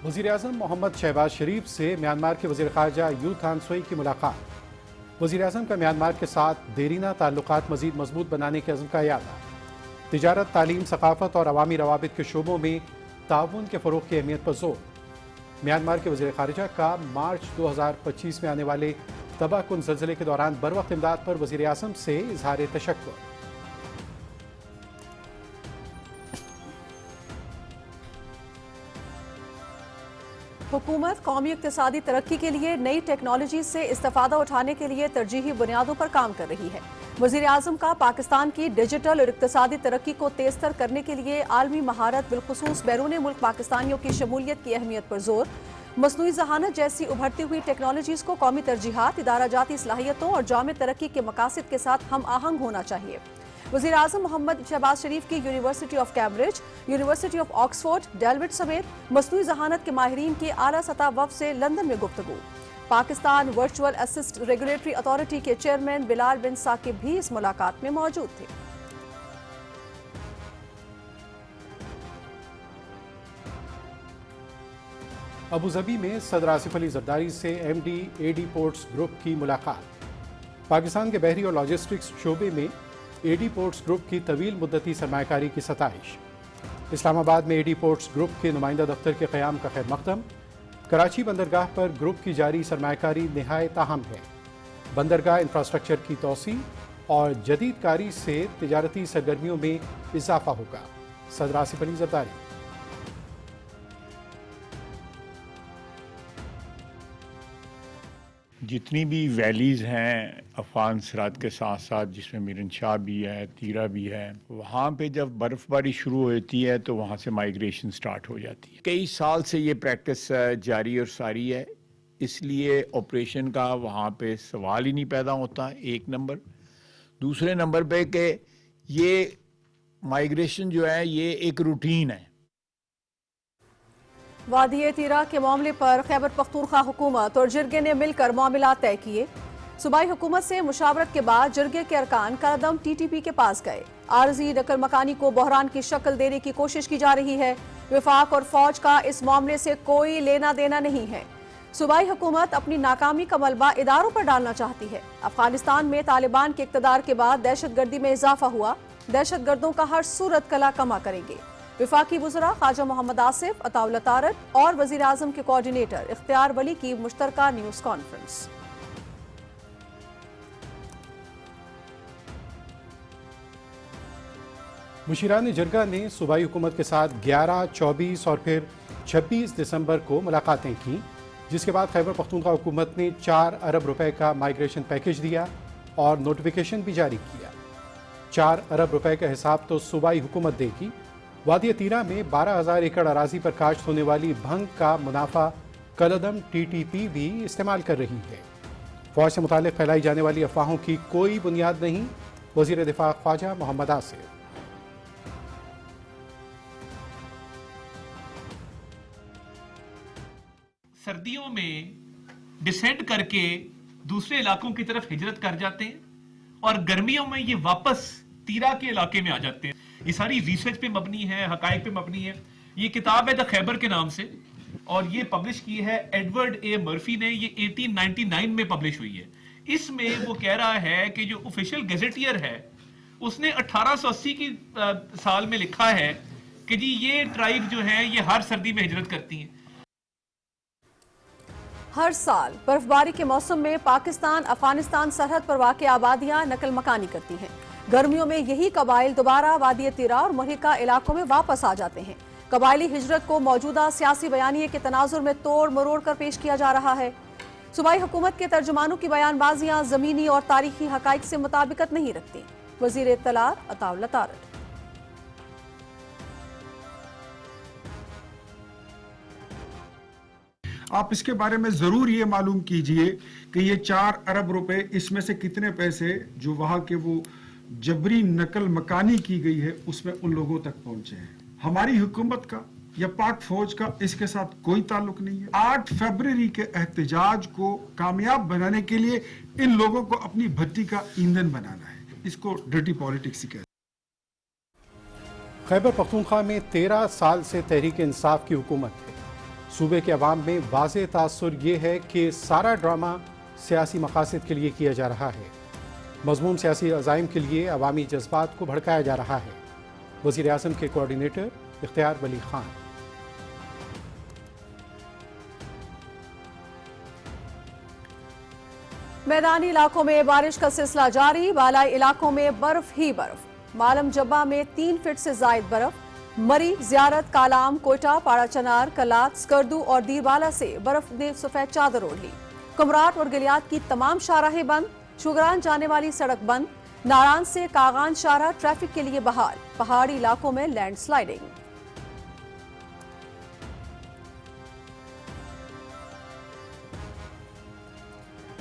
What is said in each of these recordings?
वज़ीर-ए-आज़म मोहम्मद शहबाज शरीफ से म्यांमार के वज़ीर ख़ारजा यू थान सुई की मुलाकात। वज़ीर-ए-आज़म का म्यांमार के साथ देरीना ताल्लुकात मज़ीद मजबूत बनाने के अज़्म का यादा। तिजारत, तालीम, सकाफ़त और अवामी रवाबित के शोबों में ताउन के फ़रोग़ की अहमियत पर जोर। म्यांमार के वज़ीर ख़ारजा का मार्च 2025 में आने वाले तबाहकुन ज़लज़ले के दौरान बरवक्त इमदाद पर वज़ीर-ए-आज़म से इज़हार तशक्कुर। हुकूमत कौमी इक़्तिसादी तरक्की के लिए नई टेक्नोलॉजी से इस्तेफ़ादा उठाने के लिए तरजीही बुनियादों पर काम कर रही है। वज़ीर-ए-आज़म का पाकिस्तान की डिजिटल और इक़्तिसादी तरक्की को तेज़तर करने के लिए आलमी महारत बिलखुसूस बैरून मुल्क पाकिस्तानियों की शमूलियत की अहमियत पर जोर। मसनूई ज़हानत जैसी उभरती हुई टेक्नोलॉजीज़ को कौमी तरजीहात, इदारा जाती सलाहियतों और जामे तरक्की के मकासद के साथ हम आहंग होना चाहिए। वज़ीर-ए-आज़म मोहम्मद शहबाज शरीफ की university of Cambridge, university of Oxford, Deloitte समेत मसनूई ज़हानत के माहिरीन के आला सतह वफ़द से लंदन में गुफ्तगू। Pakistan virtual assets regulatory authority के चेयरमैन बिलाल बिन साकिब भी इस मुलाकात में मौजूद थे। अबूजबी में सदर आसिफ अली जरदारी से एमडी एडी पोर्ट्स ग्रुप की मुलाकात। पाकिस्तान के बहरी और लॉजिस्टिक्स शोबे में एडी पोर्ट्स ग्रुप की तवील मुद्दती सरमायाकारी की सताइश। इस्लामाबाद में एडी पोर्ट्स ग्रुप के नुमाइंदा दफ्तर के क़याम का खैर मकदम। कराची बंदरगाह पर ग्रुप की जारी सरमायाकारी निहायत अहम है। बंदरगाह इंफ्रास्ट्रक्चर की तोसी और जदीद कारी से तिजारती सरगर्मियों में इजाफा होगा। सदर आसिफ अली जरदारी। जितनी भी वैलीज़ हैं अफगान सरात के साथ साथ, जिसमें मीरन शाह भी है, तीरा भी है, वहाँ पे जब बर्फ़बारी शुरू होती है तो वहाँ से माइग्रेशन स्टार्ट हो जाती है। कई साल से ये प्रैक्टिस जारी और सारी है, इसलिए ऑपरेशन का वहाँ पे सवाल ही नहीं पैदा होता, एक नंबर। दूसरे नंबर पे कि ये माइग्रेशन जो है ये एक रूटीन है। वादी तीरा के मामले पर खैबर पख्तूनख्वा हुकूमत और जिरगे ने मिलकर मामला तय किए। सूबाई हुकूमत से मुशावरत के बाद जिरगे के अरकान कदम टीटीपी के पास गए। आरजी नकल मकानी को बहरान की शक्ल देने की कोशिश की जा रही है। विफाक और फौज का इस मामले से कोई लेना देना नहीं है। सूबाई हुकूमत अपनी नाकामी का मलबा इदारों पर डालना चाहती है। अफगानिस्तान में तालिबान के इक़्तिदार के बाद दहशतगर्दी में इजाफा हुआ। दहशतगर्दों का हर सूरत कला कमा करेंगे। विफाकी वज़रा ख्वाजा मोहम्मद आसिफ, अताउल्लाह तारक और वज़ीर-ए-आज़म के कोऑर्डिनेटर इख्तियार वली की मुश्तरका न्यूज़ कॉन्फ्रेंस। मुशीरान जरगा ने सूबाई हुकूमत के साथ 11, 24 और फिर 26 दिसंबर को मुलाकातें की, जिसके बाद खैबर पख्तूनख्वा हुकूमत ने 4 अरब रुपए का माइग्रेशन पैकेज दिया और नोटिफिकेशन भी जारी किया। 4 अरब रुपए का हिसाब तो सूबाई हुकूमत देगी। वादी तीरा में 12,000 एकड़ अराजी पर काश्त होने वाली भंग का मुनाफा कलदम टीटीपी भी इस्तेमाल कर रही है। फौज से मुताल्लिक फैलाई जाने वाली अफवाहों की कोई बुनियाद नहीं। वज़ीर दिफा ख्वाजा मोहम्मद आसिफ। सर्दियों में डिसेंड करके दूसरे इलाकों की तरफ हिजरत कर जाते हैं और गर्मियों में ये वापस तीरा के इलाके में आ जाते हैं। ये सारी रिसर्च पे मबनी है, हकाइक पे मबनी है। ये किताब है द खैबर के नाम से और ये पब्लिश की है एडवर्ड ए मर्फी ने। ये 1899 में पब्लिश हुई है। इसमें वो कह रहा है कि जो ऑफिशियल गैजेटियर है उसने 1880 की साल में लिखा है कि जी ये ट्राइब जो है ये हर सर्दी में हिजरत करती हैं। हर साल बर्फबारी के मौसम में पाकिस्तान अफगानिस्तान सरहद पर वाक़ आबादियां नकल मकानी करती हैं। गर्मियों में यही कबाइल दोबारा वादी तीरा और मुहिका इलाकों में वापस आ जाते हैं। कबायली हिजरत को मौजूदा सियासी बयानिए के तनाजुर में तोड़ मरोड़ कर पेश किया जा रहा है। सूबाई हुकूमत के तर्जुमानों की बयानबाजियां ज़मीनी और तारीखी हकाइक से मुताबिकत नहीं रखती। वज़ीर इत्तलात अताउल्लाह तारक। आप इसके बारे में जरूर ये मालूम कीजिए कि ये 4 अरब रुपए, इसमें से कितने पैसे जो वहां के वो जबरी नकल मकानी की गई है उसमें उन लोगों तक पहुंचे हैं। हमारी हुकूमत का या पाक फौज का इसके साथ कोई ताल्लुक नहीं है। 8 फरवरी के एहतजाज को कामयाब बनाने के लिए इन लोगों को अपनी भट्टी का ईंधन बनाना है। इसको डर्टी पॉलिटिक्स ही कहते हैं। खैबर पख्तूनख्वा में 13 साल से तहरीक इंसाफ की हुकूमत है। صوبے کے عوام میں واضح تاثر یہ ہے کہ سارا ڈرامہ سیاسی مقاصد کے لیے کیا جا رہا ہے، مضمون سیاسی عزائم کے لیے عوامی جذبات کو بھڑکایا جا رہا ہے۔ وزیر اعظم کے کوارڈینیٹر اختیار ولی خان۔ میدانی علاقوں میں بارش کا سلسلہ جاری، بالائی علاقوں میں برف ہی برف۔ مالم جبہ میں 3 فٹ سے زائد برف۔ مری، زیارت، کالام، کوئٹہ، پاڑا چنار، کلات، سکردو اور دیربالا سے برف نے سفید چادر اوڑھ لی۔ کمراٹ اور گلیات کی تمام شاہراہیں بند، شوگران جانے والی سڑک بند۔ ناران سے کاغان شاہراہ ٹریفک کے لیے بحال، پہاڑی علاقوں میں لینڈ سلائیڈنگ۔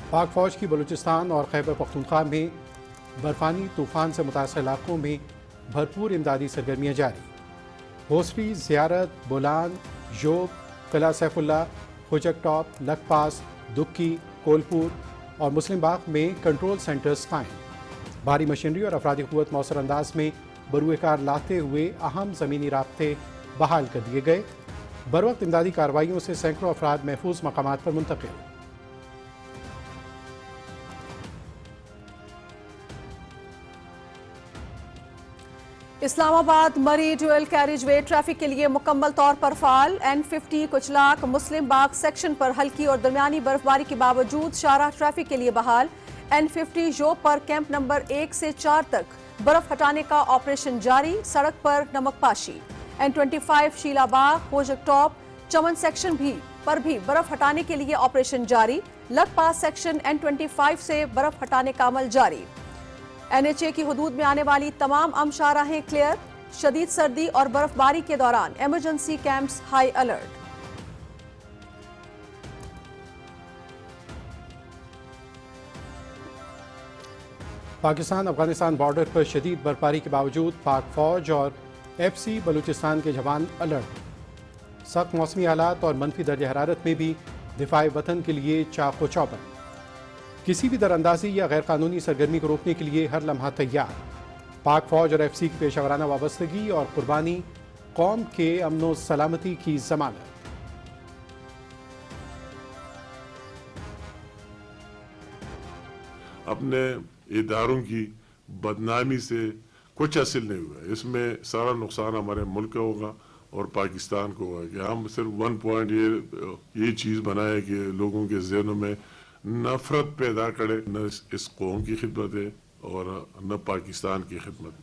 پاک فوج کی بلوچستان اور خیبر پختونخوا میں برفانی طوفان سے متاثرہ علاقوں میں بھرپور امدادی سرگرمیاں جاری۔ ہوسری، زیارت، بولان، جوب، قلعہ سیف اللہ، خوجک ٹاپ، لک پاس، دکی، کولپور اور مسلم باغ میں کنٹرول سینٹرز قائم۔ بھاری مشینری اور افرادی قوت مؤثر انداز میں بروئے کار لاتے ہوئے اہم زمینی رابطے بحال کر دیے گئے۔ بروقت امدادی کارروائیوں سے سینکڑوں افراد محفوظ مقامات پر منتقل۔ اسلام آباد مری ڈوئل کیریج وے ٹریفک کے لیے مکمل طور پر فعال۔ N50 کچلاک مسلم باغ سیکشن پر ہلکی اور درمیانی برفباری کے باوجود شاہراہ ٹریفک کے لیے بحال۔ N50 جوب پر کیمپ نمبر 1 سے 4 تک برف ہٹانے کا آپریشن جاری، سڑک پر نمک پاشی۔ N25 شیلا باغ، خوجک ٹاپ، چمن سیکشن پر بھی برف ہٹانے کے لیے آپریشن جاری۔ لک پاس سیکشن N25 سے برف ہٹانے کا عمل جاری۔ NHA کی حدود میں آنے والی تمام شاہراہیں کلیئر۔ شدید سردی اور برف باری کے دوران emergency camps high alert. Pakistan Afghanistan border پر شدید برفباری کے باوجود پاک فوج اور FC بلوچستان کے جوان الرٹ۔ سخت موسمی حالات اور منفی درجہ حرارت میں بھی دفاع وطن کے لیے چاق و چوبند۔ کسی بھی دراندازی یا غیر قانونی سرگرمی کو روکنے کے لیے ہر لمحہ تیار۔ پاک فوج اور FC کی پیشہ ورانہ وابستگی اور قربانی قوم کے امن و سلامتی کی ضمانت۔ اپنے اداروں کی بدنامی سے کچھ حاصل نہیں ہوا، اس میں سارا نقصان ہمارے ملک کا ہوگا اور پاکستان کو ہوگا کہ ہم صرف 1 پوائنٹ یہ چیز بنائے کہ لوگوں کے ذہنوں میں نفرت پیدا کرے، نہ اس قوم کی خدمت ہے اور نہ پاکستان کی خدمت۔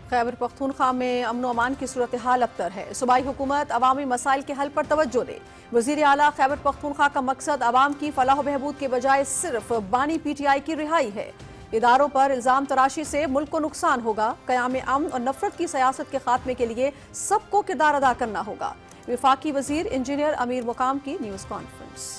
خیبر پختونخوا میں امن و امان کی صورتحال ابتر ہے۔ صوبائی حکومت عوامی مسائل کے حل پر توجہ دے۔ وزیر اعلیٰ خیبر پختونخوا کا مقصد عوام کی فلاح و بہبود کے بجائے صرف بانی PTI کی رہائی ہے۔ اداروں پر الزام تراشی سے ملک کو نقصان ہوگا۔ قیام امن اور نفرت کی سیاست کے خاتمے کے لیے سب کو کردار ادا کرنا ہوگا۔ وفاقی وزیر انجینئر امیر مقام کی نیوز کانفرنس۔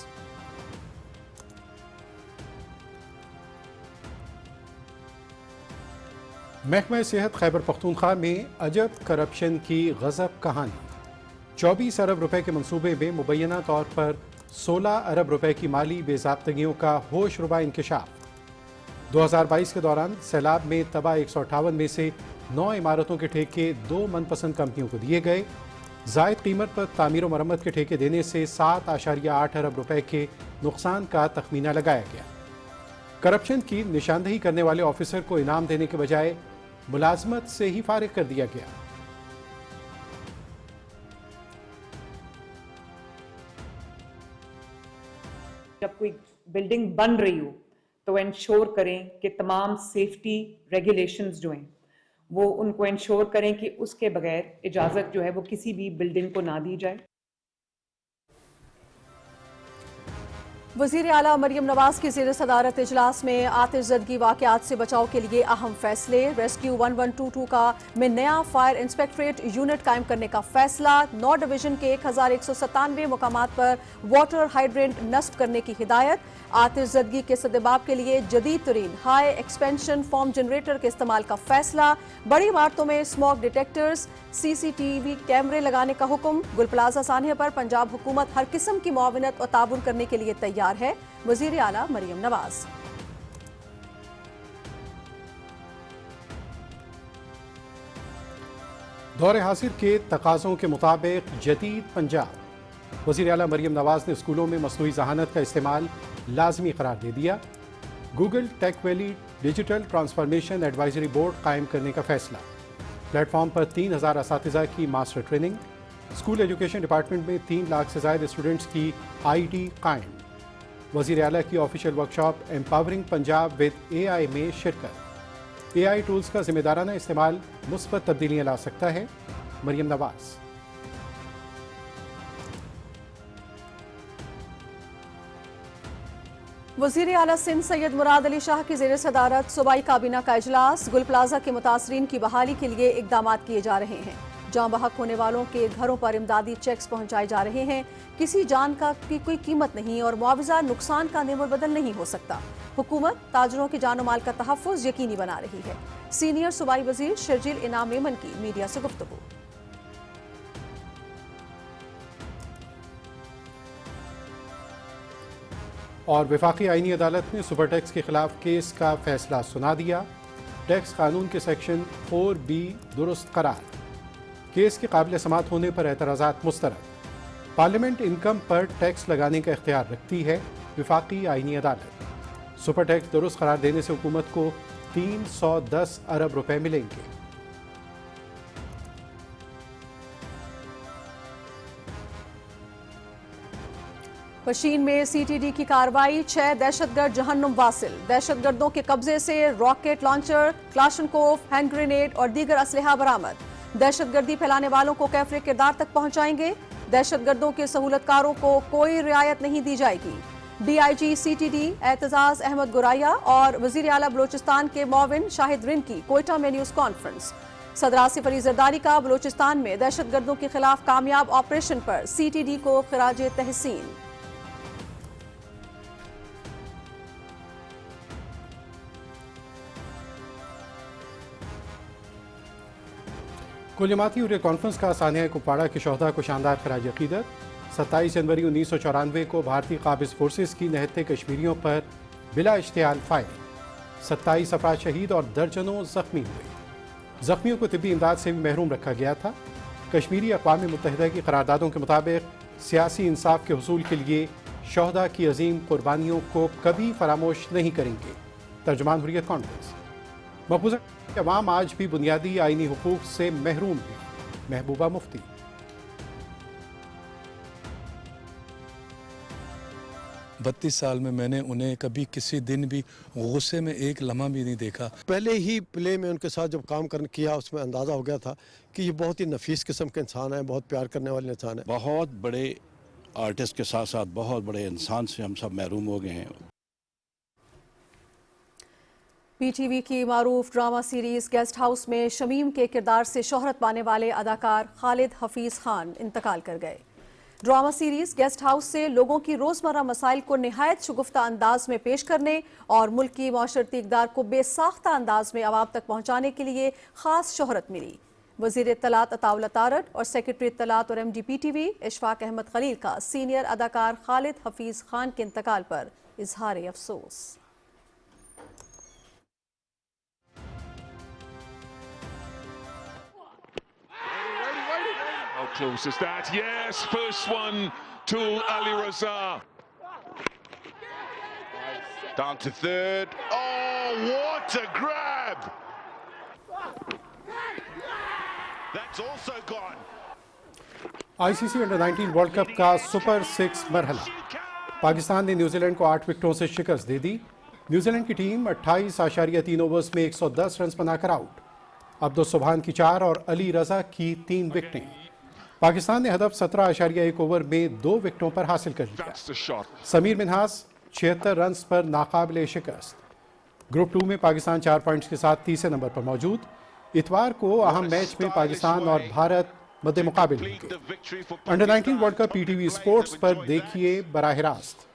محکمہ صحت خیبر پختونخوا میں عجب کرپشن کی غضب کہانی۔ 24 ارب روپے کے منصوبے میں مبینہ طور پر 16 ارب روپے کی مالی بے ضابطگیوں کا ہوش ربا انکشاف۔ 2022 کے دوران سیلاب میں تباہ 158 میں سے 9 عمارتوں کے ٹھیکے 2 من پسند کمپنیوں کو دیے گئے۔ زائد قیمت پر تعمیر و مرمت کے ٹھیکے دینے سے 7.8 ارب روپے کے نقصان کا تخمینہ لگایا گیا۔ کرپشن کی نشاندہی کرنے والے آفیسر کو انعام دینے کے بجائے ملازمت سے ہی فارغ کر دیا گیا۔ جب کوئی بلڈنگ بن رہی ہو تو انشور کریں کہ تمام سیفٹی ریگولیشنز جو ہیں وہ ان کو انشور کریں کہ اس کے بغیر اجازت جو ہے وہ کسی بھی بلڈنگ کو نہ دی جائے۔ وزیر اعلیٰ مریم نواز کی زیر صدارت اجلاس میں آتش زدگی واقعات سے بچاؤ کے لیے اہم فیصلے۔ ریسکیو 1122 کا میں نیا فائر انسپیکٹریٹ یونٹ قائم کرنے کا فیصلہ۔ 9 ڈویژن کے 1197 مقامات پر واٹر ہائیڈرنٹ نصب کرنے کی ہدایت۔ آتش زدگی کے سدباب کے لیے جدید ترین ہائی ایکسپینشن فارم جنریٹر کے استعمال کا فیصلہ۔ بڑی عمارتوں میں اسموک ڈیٹیکٹرز، CCTV کیمرے لگانے کا حکم۔ گل پلازہ سانحے پر پنجاب حکومت ہر قسم کی معاونت اور تعاون کرنے کے لیے تیار ہے۔ وزیر اعلیٰ مریم نواز۔ دور حاصل کے تقاضوں کے مطابق جدید پنجاب، وزیر اعلیٰ مریم نواز نے اسکولوں میں مصنوعی ذہانت کا استعمال لازمی قرار دے دیا۔ Google tech valley digital transformation advisory board قائم کرنے کا فیصلہ۔ پلیٹ فارم پر 3000 اساتذہ کی master training. School education department میں 3 لاکھ سے زائد اسٹوڈنٹس کی آئی ٹی قائم۔ وزیر اعلیٰ کی official workshop empowering Punjab with A I میں شرکت۔ اے آئی ٹولز کا ذمہ دارانہ استعمال مثبت تبدیلیاں لا سکتا ہے، مریم نواز۔ وزیر اعلیٰ سندھ سید مراد علی شاہ کی زیر صدارت صوبائی کابینہ کا اجلاس۔ گل پلازہ کے متاثرین کی بحالی کے لیے اقدامات کیے جا رہے ہیں۔ جاں بحق ہونے والوں کے گھروں پر امدادی چیکس پہنچائے جا رہے ہیں۔ کسی جان کی کوئی قیمت نہیں اور معاوضہ نقصان کا نیم بدل نہیں ہو سکتا۔ حکومت تاجروں کے جان و مال کا تحفظ یقینی بنا رہی ہے۔ سینئر صوبائی وزیر شرجیل انعام میمن کی میڈیا سے گفتگو۔ اور وفاقی آئینی عدالت نے سپر ٹیکس کے خلاف کیس کا فیصلہ سنا دیا۔ ٹیکس قانون کے سیکشن 4B درست قرار۔ کیس کے قابل سماعت ہونے پر اعتراضات مسترد۔ پارلیمنٹ انکم پر ٹیکس لگانے کا اختیار رکھتی ہے، وفاقی آئینی عدالت۔ سپر ٹیکس درست قرار دینے سے حکومت کو 310 ارب روپے ملیں گے۔ پشین میں سی ٹی ڈی کی کارروائی، 6 دہشت گرد جہنم واصل۔ دہشت گردوں کے قبضے سے rocket launcher, Kalashnikov, hand grenade اور دیگر اسلحہ برآمد۔ دہشت گردی پھیلانے والوں کو کیفر کردار تک پہنچائیں گے۔ دہشت گردوں کے سہولت کاروں کو کوئی رعایت نہیں دی جائے گی۔ D I G C T D Aitzaz Ahmed Goraya اور وزیر اعلیٰ بلوچستان کے معاون شاہد رن کی کوئٹہ میں نیوز کانفرنس۔ صدر آصف علی زرداری کا بلوچستان میں دہشت گردوں کے خلاف کامیاب آپریشن پر سی ٹی ڈی کو خراج تحسین۔ کل جماعتی حریت کانفرنس کا سانحہ کپواڑہ کے شہداء کو شاندار خراج عقیدت۔ 27 جنوری 1994 کو بھارتی قابض فورسز کی نہتے کشمیریوں پر بلا اشتعال فائرنگ، 27 افراد شہید اور درجنوں زخمی ہوئے۔ زخمیوں کو طبی امداد سے بھی محروم رکھا گیا تھا۔ کشمیری اقوام متحدہ کی قراردادوں کے مطابق سیاسی انصاف کے حصول کے لیے شہداء کی عظیم قربانیوں کو کبھی فراموش نہیں کریں گے، ترجمان حریت کانفرنس۔ مقبوضہ عوام آج بھی بنیادی آئینی حقوق سے محروم ہیں، محبوبہ مفتی۔ 32 سال میں نے انہیں کبھی کسی دن بھی غصے میں ایک لمحہ بھی نہیں دیکھا۔ پہلے ہی پلے میں ان کے ساتھ جب کام کیا اس میں اندازہ ہو گیا تھا کہ یہ بہت ہی نفیس قسم کے انسان ہیں، بہت پیار کرنے والے انسان ہیں۔ بہت بڑے آرٹسٹ کے ساتھ ساتھ بہت بڑے انسان سے ہم سب محروم ہو گئے ہیں۔ پی ٹی وی کی معروف ڈرامہ سیریز گیسٹ ہاؤس میں شمیم کے کردار سے شہرت پانے والے اداکار خالد حفیظ خان انتقال کر گئے۔ ڈرامہ سیریز گیسٹ ہاؤس سے لوگوں کی روزمرہ مسائل کو نہایت شگفتہ انداز میں پیش کرنے اور ملک کی معاشرتی اقدار کو بے ساختہ انداز میں عوام تک پہنچانے کے لیے خاص شہرت ملی۔ وزیر اطلاعات عطا اللہ تارڑ اور سیکرٹری اطلاعات اور M D P T V Ashfaq Ahmed Khalil کا سینئر اداکار خالد حفیظ خان کے انتقال پر اظہار افسوس۔ How close is that? Yes, first one to Ali Raza. Down to third. Oh, what a grab! That's also gone. I C C under 19 world cup کا super 6 مرحلہ، پاکستان نے New Zealand کو 8 وکٹوں سے شکست دے دی۔ نیوزی لینڈ کی team 28.3 overs میں 110 runs بنا کر آؤٹ۔ عبدالسبحان کی 4 اور علی رضا کی 3 وکٹیں۔ پاکستان نے ہدف 17.1 اوور میں 2 وکٹوں پر حاصل کر لیا۔ سمیر منہاس 76 رنز پر ناقابل شکست۔ گروپ 2 میں پاکستان 4 پوائنٹس کے ساتھ تیسرے نمبر پر موجود۔ اتوار کو اہم میچ میں پاکستان اور بھارت مد مقابل ہوں گے۔ Under 19 world cup P T V sports پر دیکھیے براہ راست۔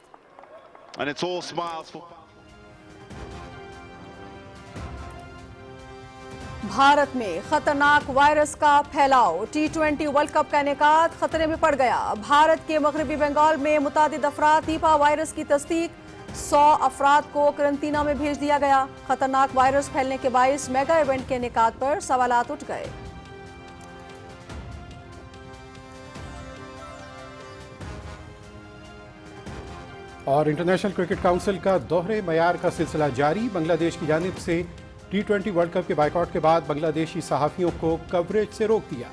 بھارت میں خطرناک وائرس کا پھیلاؤ، T20 ورلڈ کپ کا انعقاد خطرے میں پڑ گیا۔ بھارت کے مغربی بنگال میں متعدد افراد نیپا وائرس کی تصدیق، 100 افراد کو قرنطینہ میں بھیج دیا گیا۔ خطرناک وائرس پھیلنے کے باعث میگا ایونٹ کے انعقاد پر سوالات اٹھ گئے۔ और इंटरनेशनल क्रिकेट काउंसिल का दोहरे मयार का सिलसिला जारी। बांग्लादेश की जानिब से T20 वर्ल्ड कप के बाइकआउट के बाद बांग्लादेशी सहाफ़ियों को कवरेज से रोक दिया।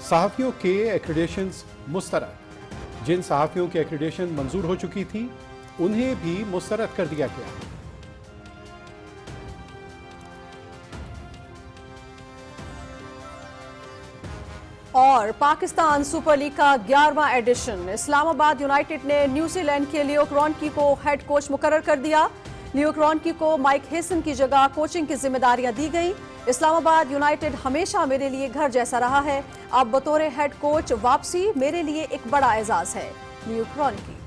सहाफ़ियों के एक्रेडिशंस मुस्तरद। जिन सहाफ़ियों की एक्रेडिशन मंजूर हो चुकी थी उन्हें भी मुस्तरद कर दिया गया। और पाकिस्तान सुपर लीग का 11वां एडिशन। इस्लामाबाद यूनाइटेड ने न्यूजीलैंड के लियो क्रॉन्की को हेड कोच मुकर्रर कर दिया। लियो क्रॉन्की को माइक हेसन की जगह कोचिंग की जिम्मेदारियां दी गई। इस्लामाबाद यूनाइटेड हमेशा मेरे लिए घर जैसा रहा है। अब बतौर हेड कोच वापसी मेरे लिए एक बड़ा एजाज है। लियो क्रॉन्की।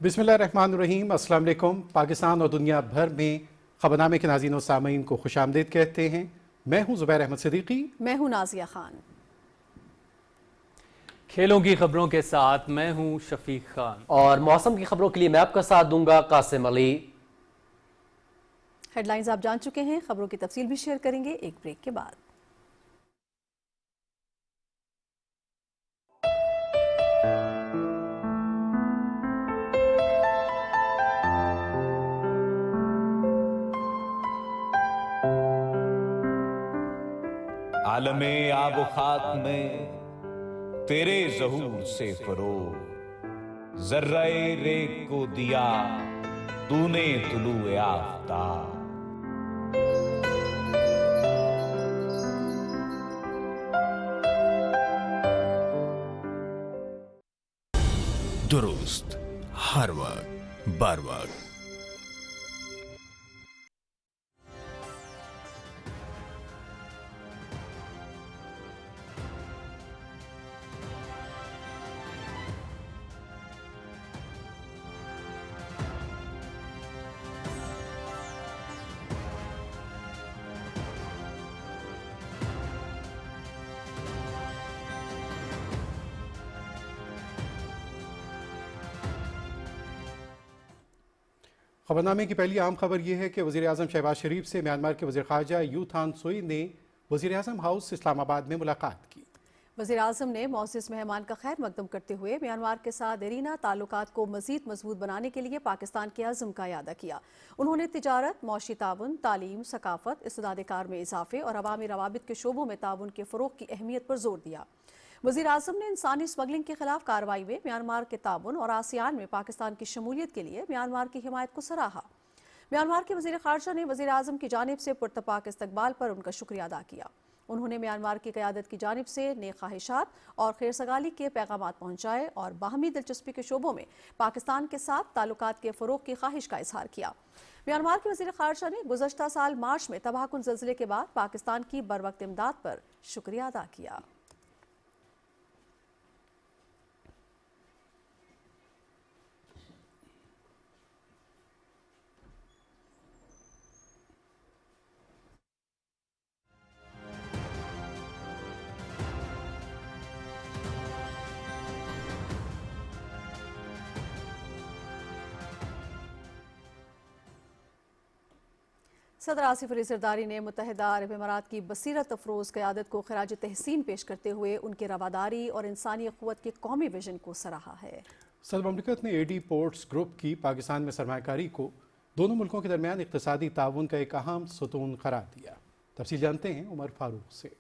बिस्मिल्लाहिर्रहमानिर्रहीम। अस्सलाम वालेकुम। पाकिस्तान और दुनिया भर में खबरनामे के नाज़रीन और सामीन को खुशामदीद कहते हैं। मैं हूं ज़ुबैर अहमद सिद्दीकी। मैं हूं नाजिया खान। खेलों की खबरों के साथ मैं हूं शफीक खान। और मौसम की खबरों के लिए मैं आपका साथ दूंगा कासिम अली। हेडलाइंस आप जान चुके हैं, खबरों की तफसील भी शेयर करेंगे एक ब्रेक के बाद। आलमे आब खाक में तेरे ज़हूर से फरोग, ज़र्रे रेग को दिया तूने तुलूए आफ़ताब। दुरुस्त हर वक्त बर वक्त। खबरनामे की पहली आम खबर यह है कि वज़ीर आज़म शहबाज शरीफ से म्यांमार के वज़ीर ख़ारजा यू थान सुई ने वज़ीर आज़म हाउस इस्लामाबाद में मुलाकात की। वज़ीर आज़म ने मौज़िज़ मेहमान का खैर मकदम करते हुए म्यांमार के साथ देरीना ताल्लुकात को मज़ीद मजबूत बनाने के लिए पाकिस्तान के अज़्म का इयादा किया। उन्होंने तिजारत, मौशी ताउन, तालीम, सकाफ़त, इस्तिदाद कार में इजाफे और अवामी रवाबित के शोबों में ताउन के फ़रोग़ की अहमियत पर जोर दिया। वज़ीर आज़म ने इंसानी स्मगलिंग के खिलाफ कार्रवाई में म्यांमार के ताउन और आसियान में पाकिस्तान की शमूलियत के लिए म्यांमार की हिमायत को सराहा। म्यांमार के वज़ीर ख़ारजा ने वज़ीर आज़म की जानिब से पुरतपाक इस्तकबाल पर उनका शुक्रिया अदा किया। उन्होंने म्यांमार की क़यादत की जानिब से नेक ख्वाहिशात और खैरसगाली के पैगामात पहुँचाए और बाहमी दिलचस्पी के शोबों में पाकिस्तान के साथ ताल्लुकात के फ़रोग़ की ख्वाहिश का इजहार किया। म्यांमार के वज़ीर ख़ारजा ने गुज़श्ता साल मार्च में तबाहकुन ज़लज़ले के बाद पाकिस्तान की बरवक्त इमदाद पर शुक्रिया अदा किया। सदर आसिफ अली ज़रदारी ने मुत्तहिदा अरब इमारात की बसीरत अफरोज़ क़यादत को खराज तहसीन पेश करते हुए उनकी रवादारी और इंसानी अख़ुवत के कौमी विजन को सराहा है। सदर ममलिकत ने एडी पोर्ट्स ग्रुप की पाकिस्तान में सरमायाकारी को दोनों मुल्कों के दरमियान इक़्तिसादी ताउन का एक अहम सतून करार दिया। तफसील जानते हैं उमर फारूक से।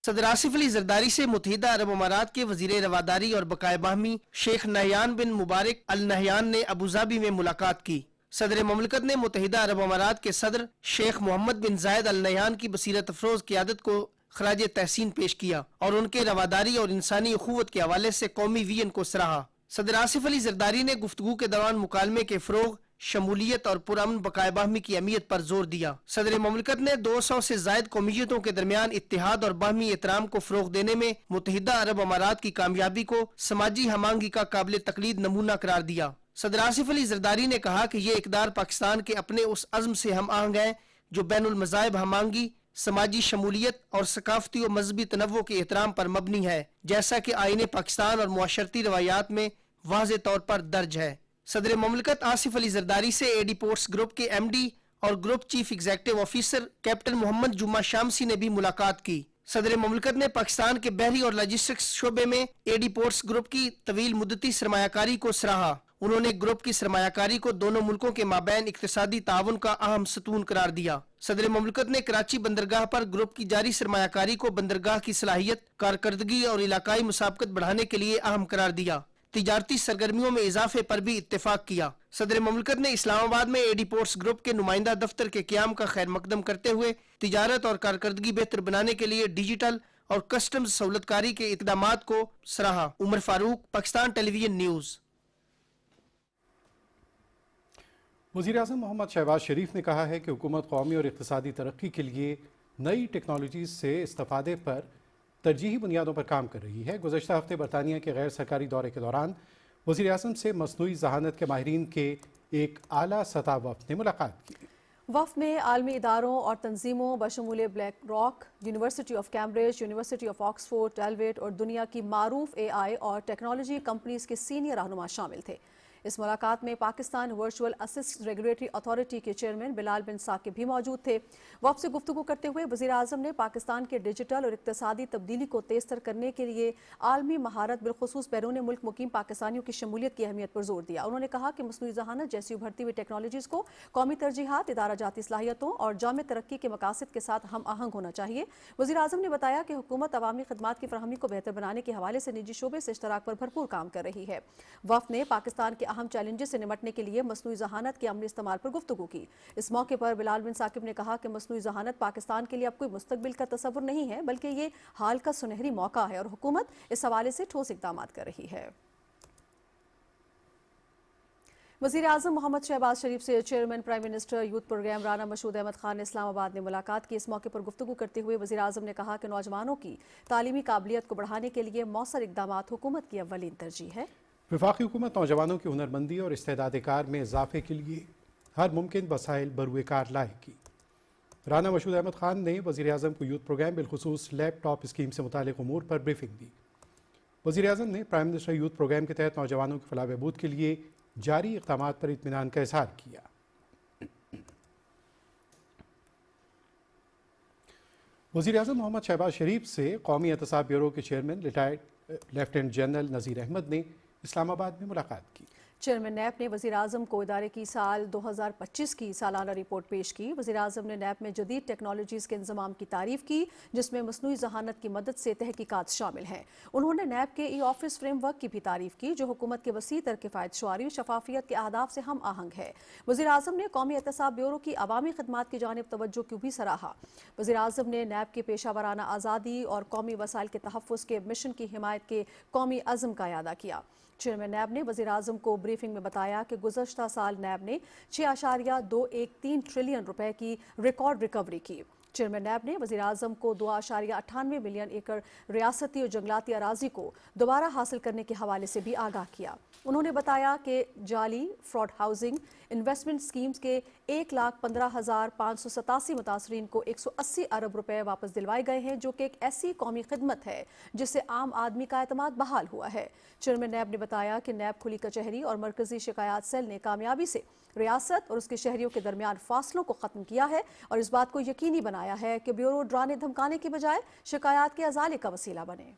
सदर आसिफ अली ज़रदारी से मुत्तहिदा अरब अमारात के वज़ीर रवादारी और बकाए बाहमी शेख नहयान बिन मुबारक अल नहयान ने अबूज़ाबी में मुलाकात की। सदर ममलिकत ने मुत्तहिदा अरब अमारात के सदर शेख मोहम्मद बिन जायद अल नहयान की बसीरत अफरोज क़यादत को खराज तहसीन पेश किया और उनके रवादारी और इंसानी अख़ुवत के हवाले से कौमी विजन को सराहा। सदर आसिफ अली ज़रदारी ने गुफ्तगू के दौरान मुकालमे के फ़रोग़, शमूलियत और पुरअमन बकाए बाहमी की अहमियत पर जोर दिया। सदर ममलिकत ने 200 से जायद कौमियतों के दरमियान इत्तेहाद और बाहमी एहतराम को फ़रोग़ देने में मुत्तहिदा अरब अमारात की कामयाबी को समाजी हमांगी का काबिल तकलीद नमूना करार दिया। सदर आसिफ अली ज़रदारी ने कहा कि ये इक़दार पाकिस्तान के अपने उस अज़्म से हम आहंग है जो बैनुल मज़ाहिब हमांगी, समाजी शमूलियत और सकाफती और मजहबी तनव्वुर के एहतराम पर मबनी है, जैसा कि आईने पाकिस्तान और मुआशरती रवायात में वाज़े तौर पर दर्ज है। सदर ममलकत आसिफ अली जरदारी से एडी पोर्ट्स ग्रुप के MD और group chief executive officer captain Mohammed Juma Shamsi ने भी मुलाकात की। सदर ममलकत ने पाकिस्तान के बहरी और लॉजिस्टिक्स शोबे में एडी पोर्ट्स ग्रुप की तवील मुद्दती सरमायाकारी को सराहा। उन्होंने ग्रुप की सरमायाकारी को दोनों मुल्कों के माबैन इक्तिसादी ताउन का अहम सतून करार दिया। सदर ममलकत ने कराची बंदरगाह पर ग्रुप की जारी सरमायाकारी को बंदरगाह की सलाहियत, कारकर्दगी और इलाकाई मुसाबकत बढ़ाने के लिए अहम करार दिया। तिजारती सरगर्मियों में इजाफे पर भी इत्तेफाक किया। सदर ममलकत ने इस्लामाबाद में एडी पोर्ट्स ग्रुप के नुमाइंदा दफ्तर के क़याम का खैर मकदम करते हुए तिजारत और कारकर्दगी बेहतर बनाने के लिए डिजिटल और कस्टम्स सहूलतकारी के इकदामात को सराहा। Umar Farooq, Pakistan television news. वज़ीर-ए-आज़म मोहम्मद शहबाज शरीफ ने कहा है कि हुकूमत कौमी और इक़्तिसादी तरक्की के लिए नई टेक्नोलॉजी से इस्तेफादे पर तरजीही बुनियादों पर काम कर रही है। गुज़श्ता हफ्ते बरतानिया के गैर सरकारी दौरे के दौरान वज़ीर-ए-आज़म से मसनूई ज़हानत के माहिरीन के एक आला सतह वफ़द ने मुलाकात की। वफ़द में आलमी इदारों और तंजीमों बशमूल BlackRock, university of Cambridge, university of Oxford, Deloitte और दुनिया की मारूफ AI और टेक्नोलॉजी कंपनीज के सीनियर रहनुमा शामिल थे। इस मुलाकात में Pakistan virtual assets regulatory authority के चेयरमैन बिलाल बिन साकिब भी मौजूद थे। वफ़द से गुफ्तगू करते हुए वज़ीर आज़म ने पाकिस्तान के डिजिटल और इक़्तिसादी तब्दीली को तेज़ तर करने के लिए आलमी महारत बिलखुसूस बैरून मुल्क मुकीम पाकिस्तानियों की शमूलियत की अहमियत पर जोर दिया। उन्होंने कहा कि मसनूई ज़हानत जैसी उभरती हुई टेक्नोलॉजीज़ को कौमी तरजीहात, इदारा जाती सलाहियतों और जामे तरक्की के मकासद के साथ हम आहंग होना चाहिए। वज़ीर आज़म ने बताया कि हुकूमत अवामी खदमात की फराहमी को बेहतर बनाने के हवाले से निजी शोबे से इश्तराक पर भरपूर काम कर रही है। वफ़द ने पाकिस्तान के अहम चैलेंजेस से निमटने के लिए मसनूई ज़हानत के अमली इस्तेमाल पर गुफ्तगू की। इस मौके पर बिलाल बिन साकिब ने कहा कि मसनूई ज़हानत पाकिस्तान के लिए अब कोई मुस्तकबिल का तसव्वुर नहीं है, बल्कि ये हाल का सुनहरी मौका है और हुकूमत इस हवाले से ठोस इक़दाम कर रही है। वज़ीर आज़म मोहम्मद शहबाज शरीफ से chairman prime minister youth programme Rana Mashhood Ahmad Khan ने इस्लामाबाद में मुलाकात की। इस मौके पर गुफ्तगू करते हुए वज़ीर आज़म ने कहा कि नौजवानों की तालीमी काबिलियत को बढ़ाने के लिए मौसर इक़दामात हुकूमत की अव्वलीन तरजीह है। वफाकी हुकूमत नौजवानों की हुनरमंदी और इस्तेदाद कार में इजाफे के लिए हर मुमकिन वसाइल बरूए कार लाएगी। राना मशहूद अहमद खान ने वज़ीर आज़म को यूथ प्रोग्राम बिलखुसूस लैपटॉप स्कीम से मुतालिक उमूर पर ब्रीफिंग दी। वज़ीर आज़म ने प्राइम मिनिस्टर यूथ प्रोग्राम के तहत नौजवानों की फलाह बहबूद के लिए जारी इक़दामात पर इत्मीनान का इज़हार किया। वज़ीर आज़म मोहम्मद शहबाज शरीफ से कौमी एहतसाब ब्यूरो के चेयरमैन रिटायर्ड लेफ्टिनेंट जनरल नज़ीर अहमद ने इस्लामाबाद में मुलाकात की। चेयरमैन नैब ने वज़ीर आज़म को इदारे की साल 2025 की सालाना रिपोर्ट पेश की। वज़ीर आज़म ने नैब में जदीद टेक्नोलॉजीज़ के इंज़माम की तारीफ़ की, जिसमें मसनूई ज़हानत की मदद से तहकीकात शामिल हैं। उन्होंने नैब के ऑफिस फ्रेमवर्क की भी तारीफ़ की, जो हुकूमत के वसी तर किफ़ायत शुआरी और शफाफियत के अहदाफ से हम आहंग है। वज़ीर आज़म ने कौमी एहतसाब ब्यूरो की अवामी खदमात की जानिब तवज्जो को भी सराहा। वज़ीर आज़म ने नैब के पेशा वराना आज़ादी और कौमी वसाइल के तहफ़्फ़ुज़ के मिशन की हिमायत के कौमी अज़्म का अदा किया। चेयरमैन नैब ने वज़ीर आज़म को ब्रीफिंग में बताया कि गुज़श्ता साल नैब ने 6.213 ट्रिलियन रुपए की रिकॉर्ड रिकवरी की। चेयरमैन नैब ने वज़ीर आज़म को 2.98 मिलियन एकड़ रियासती और जंगलाती अराजी को दोबारा हासिल करने के हवाले से भी आगाह किया। उन्होंने बताया कि जाली फ्रॉड हाउसिंग इन्वेस्टमेंट स्कीम्स के 1,15,587 मुतासरीन को 180 अरब रुपए वापस दिलवाए गए हैं, जो कि एक ऐसी कौमी खिदमत है जिससे आम आदमी का एतमाद बहाल हुआ है। चेयरमैन नैब ने बताया कि नैब खुली कचहरी और मरकजी शिकायत सेल ने कामयाबी से रियासत और उसके शहरियों के दरमियान फासलों को ख़त्म किया है और इस बात को यकीनी बनाया है कि ब्यूरो डराने धमकाने के बजाय शिकायत के अजाले का वसीला बने।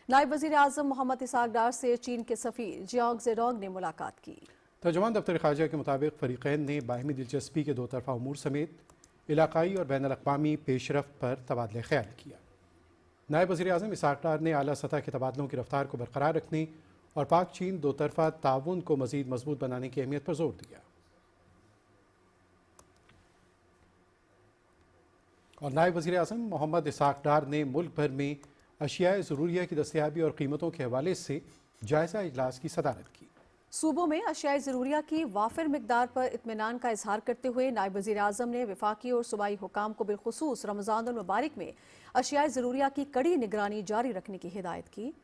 नायब वज़ीर आज़म मोहम्मद इसाक डार से चीन के सफ़ीर जियांग ज़ेडोंग ने मुलाकात की। तर्जुमान दफ्तर ख़ारजा के मुताबिक फ़रीक़ैन ने बाहिमी दिलचस्पी के दो तरफ़ा उमूर समेत इलाकाई और बैनुल अक़वामी पेशरफ्त पर तबादला ख़याल किया। नायब वज़ीर आज़म इसाक डार ने आला सतह के तबादलों की रफ्तार को बरकरार रखने और पाक चीन दो तरफ़ा ताउन को मज़ीद मजबूत बनाने की अहमियत पर जोर दिया। और नायब वज़ीर आज़म मोहम्मद इसाक डार ने मुल्क भर में अशियाए ज़रूरिया की दस्तयाबी और कीमतों के हवाले से जायज़ा इजलास की सदारत की। सूबों में अशियाए ज़रूरिया की वाफिर मिकदार पर इत्मीनान का इजहार करते हुए नायब वज़ीर आज़म ने वफाकी और सूबाई हुकाम को बिलखुसूस रमज़ानुल मुबारक में अशियाए ज़रूरिया की कड़ी निगरानी जारी रखने की हिदायत की।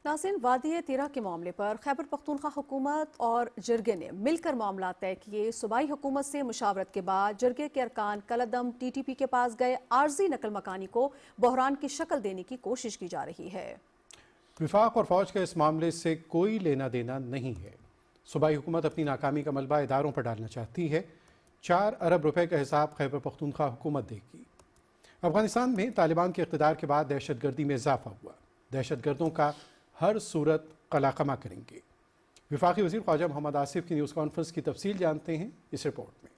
नाज़रीन, वादी तीरा के मामले पर खैबर पख्तूनख्वा हुकूमत और जरगे ने मिलकर मामला तय किए। सूबाई हुकूमत से मुशावरत के बाद जरगे के अरकान कलदम TTP के पास गए। आर्जी नकल मकानी को बहरान की शक्ल देने की कोशिश की जा रही है। विफाक और फौज का इस मामले से कोई लेना देना नहीं है। सूबाई हुकूमत अपनी नाकामी का मलबा इदारों पर डालना चाहती है। 4 अरब रुपए का हिसाब खैबर पख्तूनख्वा हुकूमत देगी। अफगानिस्तान में तालिबान के इक़्तिदार के बाद दहशतगर्दी में इजाफा हुआ। दहशतगर्दों का हर सूरत कलाकमा करेंगे। वफाकी वज़ीर ख्वाजा मोहम्मद आसिफ की न्यूज़ कॉन्फ्रेंस की तफसील जानते हैं इस रिपोर्ट में।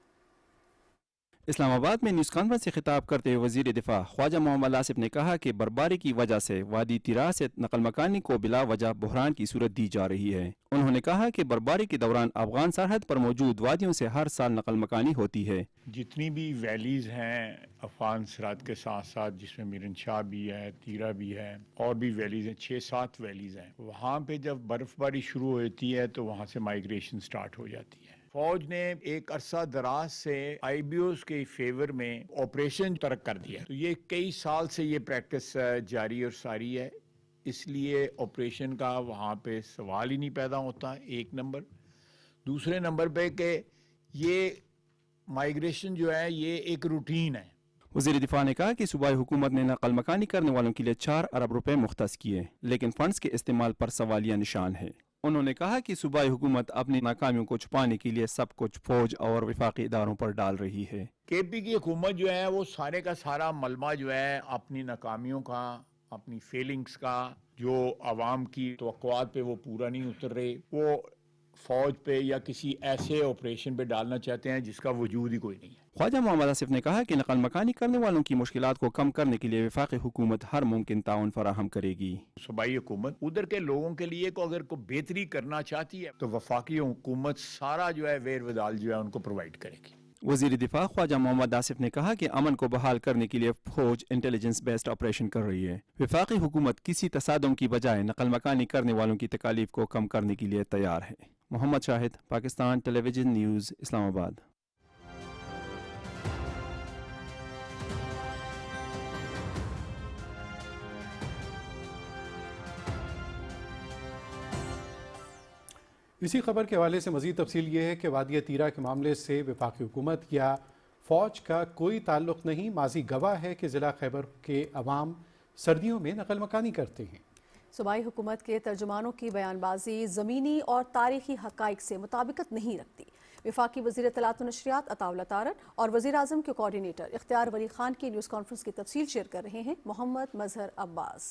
इस्लामाबाद में न्यूज़ कॉन्फ्रेंस से खिताब करते हुए वज़ीर दिफा ख्वाजा मोहम्मद आसिफ ने कहा कि बर्फबारी की वजह से वादी तीरा से नकल मकानी को बिला वजह बहरान की सूरत दी जा रही है। उन्होंने कहा कि बर्फबारी के दौरान अफगान सरहद पर मौजूद वादियों से हर साल नकल मकानी होती है। जितनी भी वैलीज़ हैं अफगान सरहद के साथ साथ, जिसमें मीरन शाह भी है, तीरा भी है, और भी वैलीज़ हैं, 6-7 वैलीज़ हैं। वहाँ पे जब बर्फबारी शुरू होती है तो वहाँ से माइग्रेशन स्टार्ट हो जाती है। फौज ने एक अरसा दराज से IBOs के फेवर में ऑपरेशन तर्क कर दिया। तो ये कई साल से ये प्रैक्टिस जारी और सारी है, इसलिए ऑपरेशन का वहाँ पे सवाल ही नहीं पैदा होता। एक नंबर। दूसरे नंबर पे कि ये माइग्रेशन जो है ये एक रूटीन है। वज़ीर दिफा ने कहा कि सूबाई हुकूमत ने नकल मकानी करने वालों के लिए 4 अरब रुपए मुख्तस किए, लेकिन फंड्स के इस्तेमाल पर सवालिया निशान है। उन्होंने कहा कि सूबाई हुकूमत अपनी नाकामियों को छुपाने के लिए सब कुछ फौज और वफाकी इदारों पर डाल रही है। KP की हुकूमत जो है वो सारे का सारा मलबा जो है अपनी नाकामियों का, अपनी फेलिंग्स का, जो आवाम की तवक्कुआत पे वो पूरा नहीं उतर रहे, वो फौज पे या किसी ऐसे ऑपरेशन पे डालना चाहते हैं जिसका वजूद ही कोई नहीं है। ख्वाजा मोहम्मद आसिफ ने कहा कि नकल मकानी करने वालों की मुश्किलात को कम करने के लिए वफाकी हुकूमत हर मुमकिन ताउन फराहम करेगी। सूबाई हुकूमत उधर के लोगों के लिए को अगर को बेहतरी करना चाहती है तो वफाकी हुकूमत सारा जो है वेर वदाल जो है उनको प्रोवाइड करेगी। वज़ीर दिफा ख्वाजा मोहम्मद आसिफ ने कहा कि अमन को बहाल करने के लिए फौज इंटेलिजेंस बेस्ड ऑपरेशन कर रही है। वफाकी हुकूमत किसी तसादुम की बजाय नकल मकानी करने वालों की तकालीफ को कम करने के लिए तैयार है। Muhammad Shahid, Pakistan television news, Islamabad. इसी खबर के हवाले से मज़ीद तफसील ये है कि वादी तीरा के मामले से वफाकी हुकूमत या फ़ौज का कोई ताल्लुक़ नहीं। माजी गवाह है कि ज़िला खैबर के अवाम सर्दियों में नकल मकानी करते हैं। सूबाई हुकूमत के तर्जुमानों की बयानबाजी ज़मीनी और तारीखी हक़ाइक़ से मुताबिकत नहीं रखती। वफाकी वज़ीर इत्तलात व नशरियात अताउल्ला तारड़ और वज़ीर आज़म के कोऑर्डिनेटर इख्तियार वली खान की न्यूज़ कॉन्फ्रेंस की तफसील शेयर कर रहे हैं मोहम्मद मजहर अब्बास।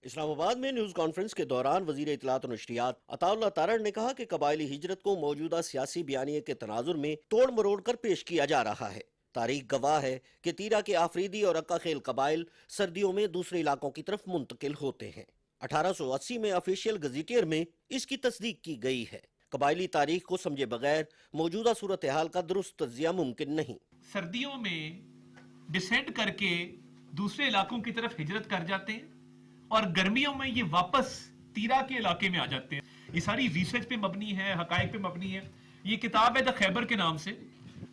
इस्लामाबाद में न्यूज़ कॉन्फ्रेंस के दौरान वज़ीर इत्तलात व नशरियात अताउल्ला तारड़ ने कहा कि कबायली हिजरत को मौजूदा सियासी बयानिए के तनाजुर में तोड़ मरोड़ कर पेश किया जा रहा है। तारीख गवाह है कि तीरा के आफरीदी और अक्का खेल कबाइल सर्दियों में दूसरे इलाकों की तरफ मुंतकिल होते हैं। 1880 में ऑफिशियल गज़ेटियर में इसकी तस्दीक की गई है। कबायली तारीख को समझे बगैर मौजूदा सूरत हाल का दुरुस्त तज्जिया मुमकिन नहीं। सर्दियों में डिसेंड करके दूसरे इलाकों की तरफ हिजरत कर जाते हैं और गर्मियों में ये वापस तीरा के इलाके में आ जाते हैं। ये सारी रिसर्च पे मबनी है, हकाइक पे मबनी है। ये किताब है द खैबर के नाम से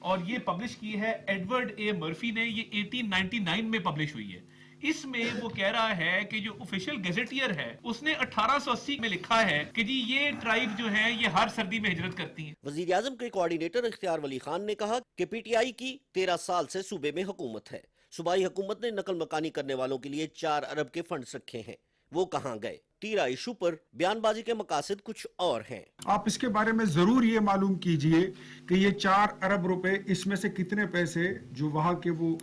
और ये पब्लिश की है एडवर्ड ए मर्फी ने। ये 1899 में पब्लिश हुई है। इसमें वो कह रहा है कि जो ऑफिशियल गैजेटियर है उसने 1880 में लिखा है कि जी ये ट्राइब जो है ये हर सर्दी में हिजरत करती हैं। वज़ीर आज़म के कोऑर्डिनेटर इख्तियार वली खान ने कहा कि PTI की 13 साल से सूबे में हुकूमत है। सूबाई हुकूमत ने नकल मकानी करने वालों के लिए 4 अरब के फंड्स रखे हैं, वो कहाँ गए? तीरा इशू पर बयानबाजी के मकासद कुछ और हैं। आप इसके बारे में जरूर ये मालूम कीजिए कि ये 4 अरब रुपए इसमें से कितने पैसे जो वहाँ के वो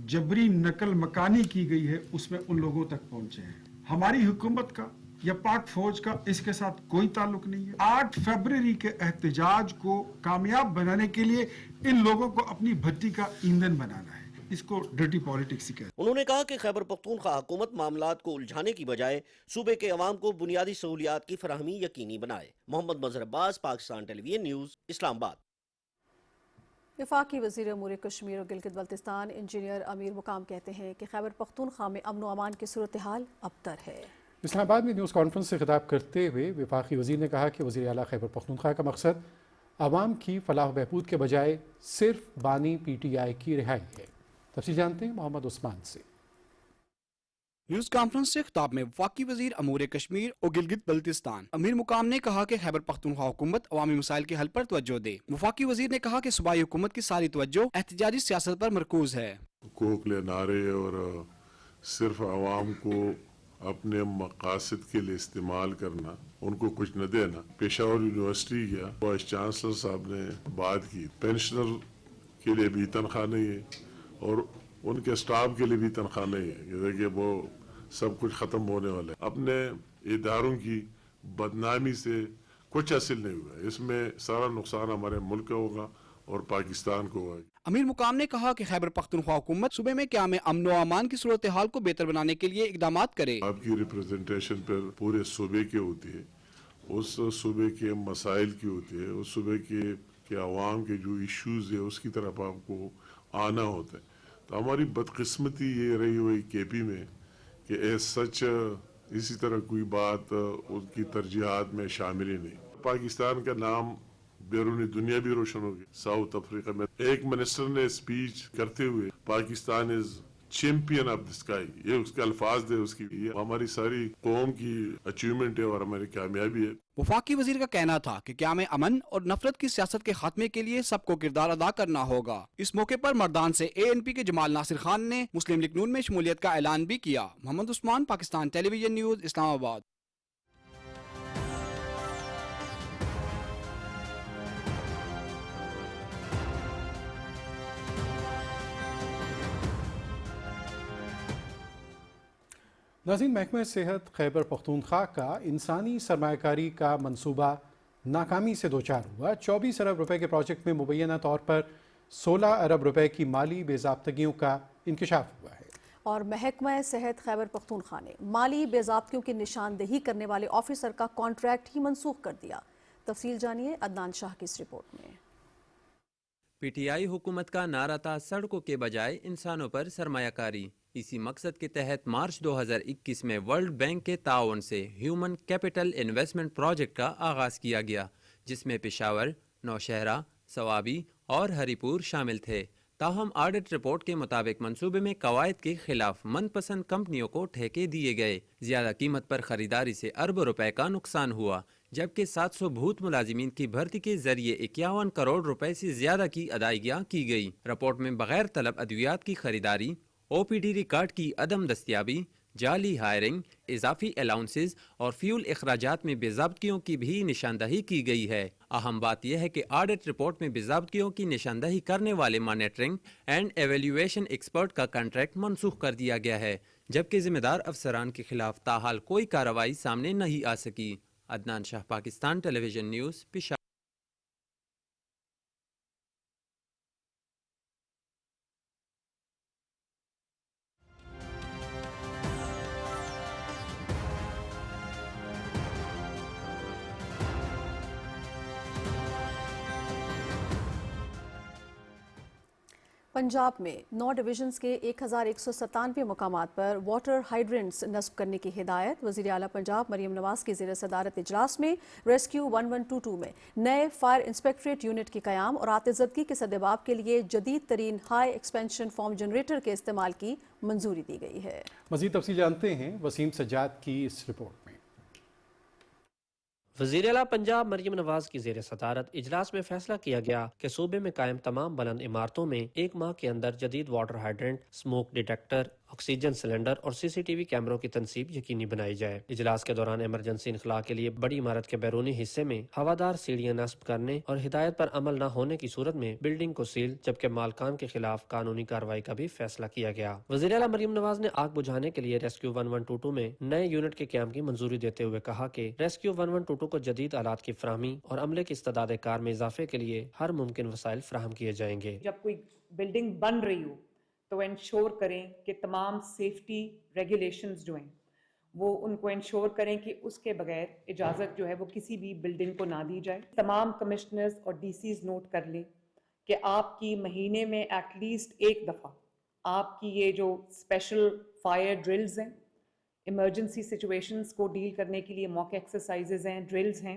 जबरी नकल मकानी की गई है उसमें उन लोगों तक पहुंचे हैं। हमारी हुकूमत का या पाक फौज का इसके साथ कोई ताल्लुक नहीं है। 8 फरवरी के एहतजाज को कामयाब बनाने के लिए इन लोगों को अपनी भट्टी का ईंधन बनाना है। इसको डर्टी पॉलिटिक्स ही कहते हैं। उन्होंने कहा कि खैबर पख्तूनख्वा हुकूमत मामलात को उलझाने की बजाय सूबे के अवाम को बुनियादी सहूलियात की फराहमी यकीनी बनाए। मोहम्मद मजहर अब्बास, पाकिस्तान टेलीविजन न्यूज़, इस्लामाबाद। वफाकी वज़ीर अमूर कश्मीर और गिलगित बल्तिस्तान इंजीनियर अमीर मुकाम कहते हैं कि खैबर पख्तूनख्वा में अमन व अमान की सूरत हाल अबतर है। इस्लामाबाद में न्यूज़ कॉन्फ्रेंस से खिताब करते हुए वफाकी वज़ीर ने कहा कि वज़ीर आला खैबर पख्तूनख्वा का मकसद आवाम की फलाह बहबूद के बजाय सिर्फ बानी PTI की रिहाई है। तफसील जानते हैं मोहम्मद उस्मान से। نیوز کانفرنس سے خطاب میں وفاقی وزیر امور کشمیر اور گلگت بلتستان امیر مقام نے کہا کہ خیبر پختونخوا حکومت عوامی مسائل کے حل پر توجہ دے۔ وفاقی وزیر نے کہا کہ صوبائی حکومت کی ساری توجہ احتجاجی سیاست پر مرکوز ہے۔ کوکلے نعرے اور صرف عوام کو اپنے مقاصد کے لیے استعمال کرنا، ان کو کچھ نہ دینا۔ پشاور یونیورسٹی کیا وائس چانسلر صاحب نے بات کی، پینشنر کے لیے بھی تنخواہ نہیں ہے اور ان کے سٹاف کے لیے بھی تنخواہ نہیں ہے، جیسے کہ وہ سب کچھ ختم ہونے والے۔ اپنے اداروں کی بدنامی سے کچھ حاصل نہیں ہوا، اس میں سارا نقصان ہمارے ملک کا ہوگا اور پاکستان کو ہوگا۔ امیر مقام نے کہا کہ خیبر پختونخوا حکومت صوبے میں قیام امن و امان کی صورتحال کو بہتر بنانے کے لیے اقدامات کرے۔ آپ کی ریپرزنٹیشن پر پورے صوبے کی ہوتی ہے، اس صوبے کے مسائل کی ہوتی ہے، اس صوبے کے عوام کے جو ایشوز ہے اس کی طرف آپ کو آنا ہوتا ہے۔ تو ہماری بدقسمتی یہ رہی ہوئی کے پی میں کہ ایز سچ اسی طرح کوئی بات ان کی ترجیحات میں شامل ہی نہیں۔ پاکستان کا نام بیرونی دنیا بھی روشن ہوگی۔ ساؤتھ افریقہ میں ایک منسٹر نے اسپیچ کرتے ہوئے پاکستان از چیمپئن آف دی اسکائی، یہ اس کے الفاظ دے، اس کی یہ ہماری ساری قوم کی اچیومنٹ ہے اور ہماری کامیابی ہے۔ وفاقی وزیر کا کہنا تھا کہ قیام امن اور نفرت کی سیاست کے خاتمے کے لیے سب کو کردار ادا کرنا ہوگا۔ اس موقع پر مردان سے ANP کے جمال ناصر خان نے مسلم لیگ نون میں شمولیت کا اعلان بھی کیا۔ محمد عثمان، پاکستان ٹیلی ویژن نیوز، اسلام آباد۔ ناظرین، محکمہ صحت خیبر پختونخوا کا انسانی سرمایہ کاری کا منصوبہ ناکامی سے دوچار ہوا۔ 24 ارب روپے کے پروجیکٹ میں مبینہ طور پر 16 ارب روپے کی مالی بے ضابطگیوں کا انکشاف ہوا ہے، اور محکمہ صحت خیبر پختونخوا نے مالی بے ضابطگیوں کی نشاندہی کرنے والے آفیسر کا کانٹریکٹ ہی منسوخ کر دیا۔ تفصیل جانیے عدنان شاہ کی اس رپورٹ میں۔ PTI حکومت کا نعرہ تھا سڑکوں کے بجائے انسانوں پر سرمایہ کاری۔ اسی مقصد کے تحت مارچ 2021 میں ورلڈ بینک کے تعاون سے ہیومن کیپٹل انویسٹمنٹ پروجیکٹ کا آغاز کیا گیا، جس میں پشاور، نوشہرہ، سوابی اور ہری پور شامل تھے۔ تاہم آڈٹ رپورٹ کے مطابق منصوبے میں قواعد کے خلاف من پسند کمپنیوں کو ٹھیکے دیے گئے۔ زیادہ قیمت پر خریداری سے اربوں روپے کا نقصان ہوا، جبکہ 700 بھوت ملازمین کی بھرتی کے ذریعے 51 کروڑ روپے سے زیادہ کی ادائیگیاں کی گئی۔ رپورٹ میں بغیر طلب ادویات کی خریداری، OPD ریکارڈ کی عدم دستیابی، جعلی ہائرنگ، اضافی الاؤنسز اور فیول اخراجات میں بے ضابطگیوں کی بھی نشاندہی کی گئی ہے۔ اہم بات یہ ہے کہ آڈٹ رپورٹ میں بے ضابطگیوں کی نشاندہی کرنے والے مانیٹرنگ اینڈ ایویلیویشن ایکسپرٹ کا کانٹریکٹ منسوخ کر دیا گیا ہے، جبکہ ذمہ دار افسران کے خلاف تاحال کوئی کارروائی سامنے نہیں آ سکی۔ عدنان شاہ، پاکستان ٹیلی ویژن نیوز، پشاور۔ پنجاب میں 9 ڈویژنز کے 1197 مقامات پر واٹر ہائیڈرنٹس نصب کرنے کی ہدایت۔ وزیر اعلیٰ پنجاب مریم نواز کی زیر صدارت اجلاس میں ریسکیو 1122 میں نئے فائر انسپیکٹریٹ یونٹ کے قیام اور آتش زدگی کے سدباب کے لیے جدید ترین ہائی ایکسپینشن فارم جنریٹر کے استعمال کی منظوری دی گئی ہے۔ مزید تفصیل جانتے ہیں وسیم سجاد کی اس رپورٹ میں۔ وزیر اعلیٰ پنجاب مریم نواز کی زیر صدارت اجلاس میں فیصلہ کیا گیا کہ صوبے میں قائم تمام بلند عمارتوں میں 1 ماہ کے اندر جدید water hydrant, smoke detector, oxygen cylinder اور CCTV کیمروں کی تنصیب یقینی بنائی جائے۔ اجلاس کے دوران ایمرجنسی انخلاء کے لیے بڑی عمارت کے بیرونی حصے میں ہوادار سیڑھیاں نصب کرنے اور ہدایت پر عمل نہ ہونے کی صورت میں بلڈنگ کو سیل، جبکہ مالکان کے خلاف قانونی کارروائی کا بھی فیصلہ کیا گیا۔ وزیر اعلیٰ مریم نواز نے آگ بجھانے کے لیے ریسکیو 1122 میں نئے یونٹ کے قیام کی منظوری دیتے ہوئے کہا کہ ریسکیو 1122 کو جدید آلات کی فراہمی اور عملے کی استعداد کار میں اضافے کے لیے ہر ممکن وسائل فراہم کیے جائیں گے۔ جب کوئی بلڈنگ بن رہی ہو تو انشور کریں کہ تمام سیفٹی ریگولیشنز جو ہیں وہ ان کو انشور کریں کہ اس کے بغیر اجازت جو ہے وہ کسی بھی بلڈنگ کو نہ دی جائے۔ تمام کمشنرز اور DCs نوٹ کر لیں کہ آپ کی مہینے میں ایٹ لیسٹ ایک دفعہ آپ کی یہ جو اسپیشل فائر ڈرلز ہیں، ایمرجنسی سچویشنز کو ڈیل کرنے کے لیے موک ایکسرسائزز ہیں، ڈرلز ہیں،